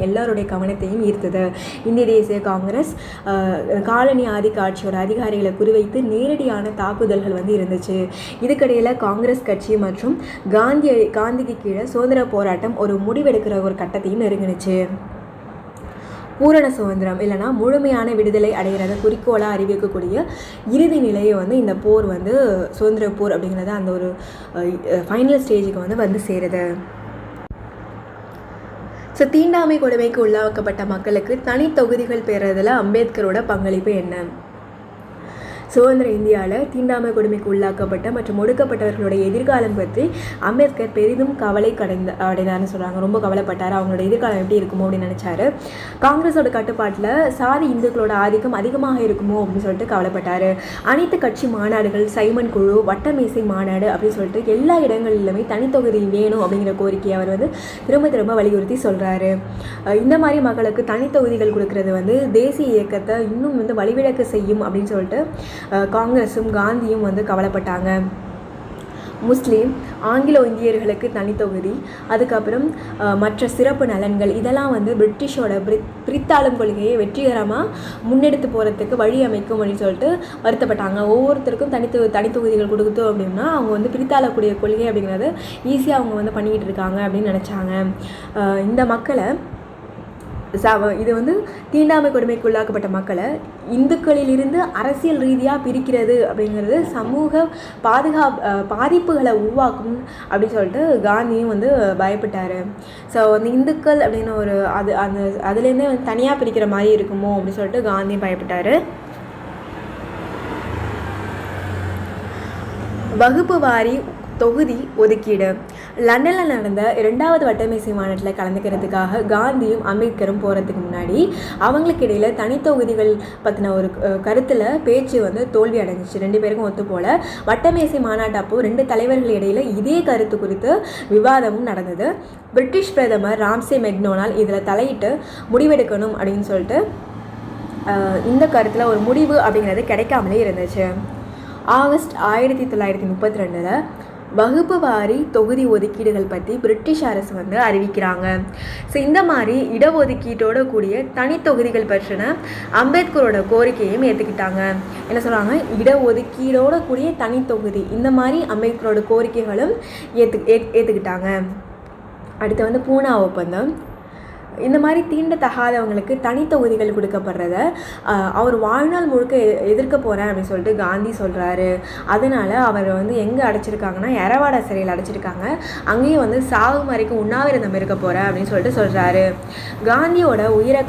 A: எல்லாருடைய கவனத்தையும் ஈர்த்தது. இந்திய தேசிய காங்கிரஸ் காலனி ஆதிக்க ஆட்சியோட அதிகாரிகளை குறிவைத்து நேரடியான தாக்குதல்கள் வந்து இருந்துச்சு. இதுக்கிடையில் காங்கிரஸ் கட்சி மற்றும் காந்திக்கு கீழே சுதந்திர போராட்டம் ஒரு முடிவெடுக்கிற ஒரு கட்டத்தையும் நெருங்கினுச்சு. பூரண சுதந்திரம் இல்லைனா முழுமையான விடுதலை அடைகிறத குறிக்கோளாக அறிவிக்கக்கூடிய இறுதி நிலையை வந்து இந்த போர் வந்து சுதந்திர போர் அப்படிங்கிறது அந்த ஒரு ஃபைனல் ஸ்டேஜுக்கு வந்து சேருது. ஸோ தீண்டாமை கொடுமைக்கு உள்ளாக்கப்பட்ட மக்களுக்கு தனி தொகுதிகள் பெறுறதுல அம்பேத்கரோட பங்களிப்பு என்ன? சுதந்திர இந்தியாவில் தீண்டாமை கொடுமைக்கு உள்ளாக்கப்பட்ட மற்றும் ஒடுக்கப்பட்டவர்களுடைய எதிர்காலம் பற்றி அம்பேத்கர் பெரிதும் கவலை அடைந்தார்னு சொல்கிறாங்க. ரொம்ப கவலைப்பட்டார். அவங்களோட எதிர்காலம் எப்படி இருக்குமோ அப்படின்னு நினச்சாரு. காங்கிரஸோட கட்டுப்பாட்டில் சாதி இந்துக்களோட ஆதிக்கம் அதிகமாக இருக்குமோ அப்படின்னு சொல்லிட்டு கவலைப்பட்டார். அனைத்து கட்சி மாநாடுகள், சைமன் குழு, வட்டமேசை மாநாடு அப்படின்னு சொல்லிட்டு எல்லா இடங்களிலுமே தனித்தொகுதி வேணும் அப்படிங்கிற கோரிக்கையை அவர் வந்து திரும்ப வலியுறுத்தி சொல்கிறாரு. இந்த மாதிரி மக்களுக்கு தனித்தொகுதிகள் கொடுக்கறது வந்து தேசிய இயக்கத்தை இன்னும் வந்து வழிவிளக்க செய்யும் அப்படின்னு சொல்லிட்டு காங்கிரஸும் காந்தியும் வந்து கவலைப்பட்டாங்க. முஸ்லீம் ஆங்கிலோ இந்தியர்களுக்கு தனித்தொகுதி, அதுக்கப்புறம் மற்ற சிறப்பு நலன்கள் இதெல்லாம் வந்து பிரிட்டிஷோட பிரித்தாளும் கொள்கையை வெற்றிகரமாக முன்னெடுத்து போகிறதுக்கு வழி அமைக்கும் அப்படின்னு சொல்லிட்டு வருத்தப்பட்டாங்க. ஒவ்வொருத்தருக்கும் தனித்தொகுதிகள் கொடுத்தோம் அப்படின்னா அவங்க வந்து பிரித்தாளக்கூடிய கொள்கை அப்படிங்கிறது ஈஸியாக அவங்க வந்து பண்ணிக்கிட்டு இருக்காங்க அப்படின்னு நினச்சாங்க. இந்த மக்களை இது வந்து தீண்டாமை கொடுமைக்கு உள்ளாக்கப்பட்ட மக்களை இந்துக்களிலிருந்து அரசியல் ரீதியாக பிரிக்கிறது அப்படிங்கிறது சமூக பாதிப்புகளை உருவாக்கும் அப்படின்னு சொல்லிட்டு காந்தியும் வந்து பயப்பட்டார். ஸோ அந்த இந்துக்கள் அப்படின்னு ஒரு அதுலேருந்தே வந்து தனியாக பிரிக்கிற மாதிரி இருக்குமோ அப்படின்னு சொல்லிட்டு காந்தியும் பயப்பட்டார். வகுப்பு வாரி தொகுதி ஒதுக்கீடு. லண்டனில் நடந்த 2வது வட்டமேசை மாநாட்டில் கலந்துக்கிறதுக்காக காந்தியும் அம்பேத்கரும் போகிறதுக்கு முன்னாடி அவங்களுக்கு இடையில் தனித்தொகுதிகள் பற்றின ஒரு கருத்தில் பேச்சு வந்து தோல்வி அடைஞ்சிச்சு. 2 பேருக்கும் ஒத்து போல் வட்டமேசை மாநாட்டு அப்போ 2 தலைவர்கள் இடையில் இதே கருத்து குறித்து விவாதமும் நடந்தது. பிரிட்டிஷ் பிரதமர் ராம்சே மெக்டொனால்ட் இதில் தலையிட்டு முடிவெடுக்கணும் அப்படின்னு சொல்லிட்டு இந்த கருத்தில் ஒரு முடிவு அப்படிங்கிறது கிடைக்காமலே இருந்துச்சு. ஆகஸ்ட் 1932 வகுப்பு வாரி தொகுதி ஒதுக்கீடுகள் பற்றி பிரிட்டிஷ் அரசு வந்து அறிவிக்கிறாங்க. ஸோ இந்த மாதிரி இடஒதுக்கீட்டோட கூடிய தனித்தொகுதிகள் பற்றின அம்பேத்கரோட கோரிக்கையும் ஏற்றுக்கிட்டாங்க. என்ன சொல்கிறாங்க, இடஒதுக்கீடோட கூடிய தனித்தொகுதி இந்த மாதிரி அம்பேத்கரோட கோரிக்கைகளும் ஏற்றுக்கிட்டாங்க. அடுத்து வந்து பூனா ஒப்பந்தம். இந்த மாதிரி தீண்டத்தகாதவங்களுக்கு தனித்தொகுதிகள் கொடுக்கப்படுறத அவர் வாழ்நாள் முழுக்க எதிர்க்க போகிறேன் அப்படின்னு சொல்லிட்டு காந்தி சொல்கிறாரு. அதனால் அவர் வந்து எங்கே அடைச்சிருக்காங்கன்னா எரவாடா சிறையில் அடைச்சிருக்காங்க. அங்கேயும் வந்து சாகும் வரைக்கும் உண்ணாவிரதம் இருக்க போகிறேன் அப்படின்னு சொல்லிட்டு சொல்கிறாரு. காந்தியோட உயிரை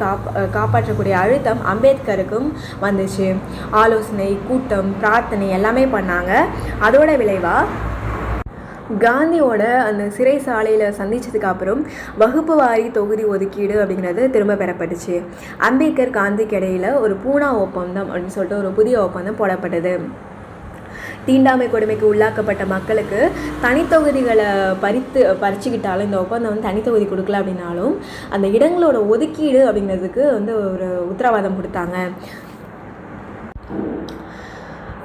A: காப்பாற்றக்கூடிய அழுத்தம் அம்பேத்கருக்கும் வந்துச்சு. ஆலோசனை, கூட்டம், பிரார்த்தனை எல்லாமே பண்ணாங்க. அதோட விளைவாக காந்தியோட அந்த சிறைசாலையில் சந்தித்ததுக்கு அப்புறம் வகுப்பு வாரி தொகுதி ஒதுக்கீடு அப்படிங்கிறது திரும்ப பெறப்பட்டுச்சு. அம்பேத்கர் காந்திக்கு இடையில் ஒரு பூனா ஒப்பந்தம் அப்படின்னு சொல்லிட்டு ஒரு புதிய ஒப்பந்தம் போடப்பட்டது. தீண்டாமை கொடுமைக்கு உள்ளாக்கப்பட்ட மக்களுக்கு தனித்தொகுதிகளை பறிச்சுக்கிட்டாலும் இந்த ஒப்பந்தம் வந்து தனித்தொகுதி கொடுக்கல அப்படின்னாலும் அந்த இடங்களோட ஒதுக்கீடு அப்படிங்கிறதுக்கு வந்து ஒரு உத்தரவாதம் கொடுத்தாங்க.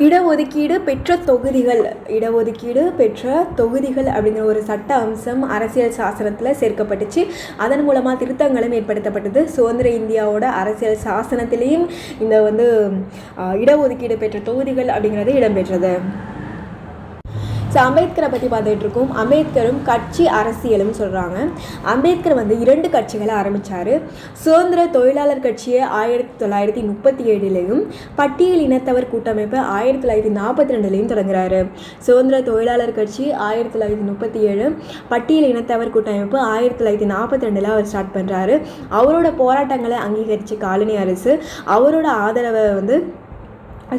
A: இடஒதுக்கீடு பெற்ற தொகுதிகள் அப்படிங்கிற ஒரு சட்ட அம்சம் அரசியல் சாசனத்தில் சேர்க்கப்பட்டுச்சு. அதன் மூலமாக திருத்தங்களும் ஏற்படுத்தப்பட்டது. சுதந்திர இந்தியாவோட அரசியல் சாசனத்திலையும் இந்த வந்து இடஒதுக்கீடு பெற்ற தொகுதிகள் அப்படிங்கிறது இடம்பெற்றது. ஸோ அம்பேத்கரை பற்றி பார்த்துட்டு இருக்கோம். அம்பேத்கரும் கட்சி அரசியலும் சொல்கிறாங்க. அம்பேத்கர் வந்து 2 கட்சிகளை ஆரம்பித்தார். சுதந்திர தொழிலாளர் கட்சியை 1937லையும் பட்டியல் இனத்தவர் கூட்டமைப்பு 1942லையும் தொடங்குறாரு. சுதந்திர தொழிலாளர் கட்சி 1937, பட்டியல் இனத்தவர் கூட்டமைப்பு 1942 அவர் ஸ்டார்ட் பண்ணுறாரு. அவரோட போராட்டங்களை அங்கீகரித்து காலனி அரசு அவரோட ஆதரவை வந்து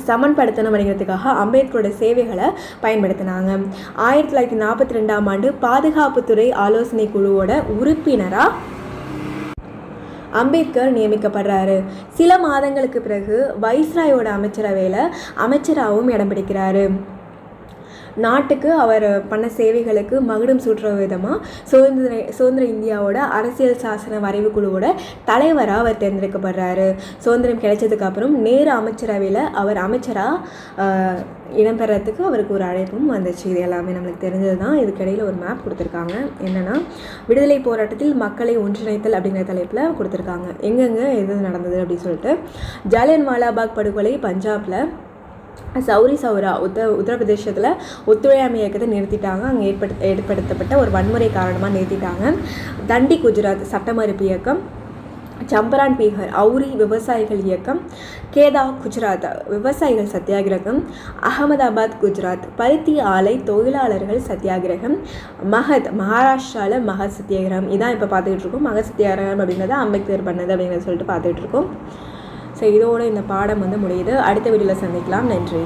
A: சமன்படுத்தணும் அப்படிங்கிறதுக்காக அம்பேத்கரோட சேவைகளை பயன்படுத்தினாங்க. 1942ஆம் ஆண்டு பாதுகாப்புத்துறை ஆலோசனை குழுவோட உறுப்பினராக அம்பேத்கர் நியமிக்கப்படுறாரு. சில மாதங்களுக்கு பிறகு வைஸ்ராயோட அமைச்சராகவும் இடம் பிடிக்கிறாரு. நாட்டுக்கு அவர் பண்ண சேவைகளுக்கு மகுடம் சூட்டுற விதமாக சுதந்திர இந்தியாவோட அரசியல் சாசன வரைவு குழுவோட தலைவராக அவர் தேர்ந்தெடுக்கப்படுறாரு. சுதந்திரம் கிடைச்சதுக்கு அப்புறம் நேரு அமைச்சரவையில் அவர் அமைச்சராக இடம்பெறத்துக்கு அவருக்கு ஒரு அழைப்பும் வந்துச்சு. இது எல்லாமே நம்மளுக்கு தெரிஞ்சது தான். இதுக்கிடையில் ஒரு மேப் கொடுத்துருக்காங்க. என்னென்னா விடுதலை போராட்டத்தில் மக்களை ஒன்றிணைத்தல் அப்படிங்கிற தலைப்பில் கொடுத்துருக்காங்க. எங்கெங்கே எது நடந்தது அப்படின்னு சொல்லிட்டு ஜாலியன்வாலாபாக் படுகொலை பஞ்சாபில், சௌரி சௌரா உத்தரப்பிரதேசத்தில் ஒத்துழையாமை இயக்கத்தை நிறுத்திட்டாங்க. அங்கே ஏற்படுத்தப்பட்ட ஒரு வன்முறை காரணமாக நிறுத்திட்டாங்க. தண்டி குஜராத் சட்டமறுப்பு இயக்கம், சம்பரான் பீகார் அவுரி விவசாயிகள் இயக்கம், கேதா குஜராத் விவசாயிகள் சத்தியாகிரகம், அகமதாபாத் குஜராத் பருத்தி ஆலை தொழிலாளர்கள் சத்தியாகிரகம், மகாராஷ்டிராவில் மகத் சத்தியாகிரகம். இதான் இப்போ பார்த்துக்கிட்டு இருக்கோம். மகத் சத்தியாகிரகம் அப்படிங்கிறத அம்பேத்கர் பண்ணது அப்படிங்கிறத சொல்லிட்டு பார்த்துக்கிட்டு இருக்கோம். ஸோ இதோடு இந்த பாடம் வந்து முடியுது. அடுத்த வீடியோவில் சந்திக்கலாம். நன்றி.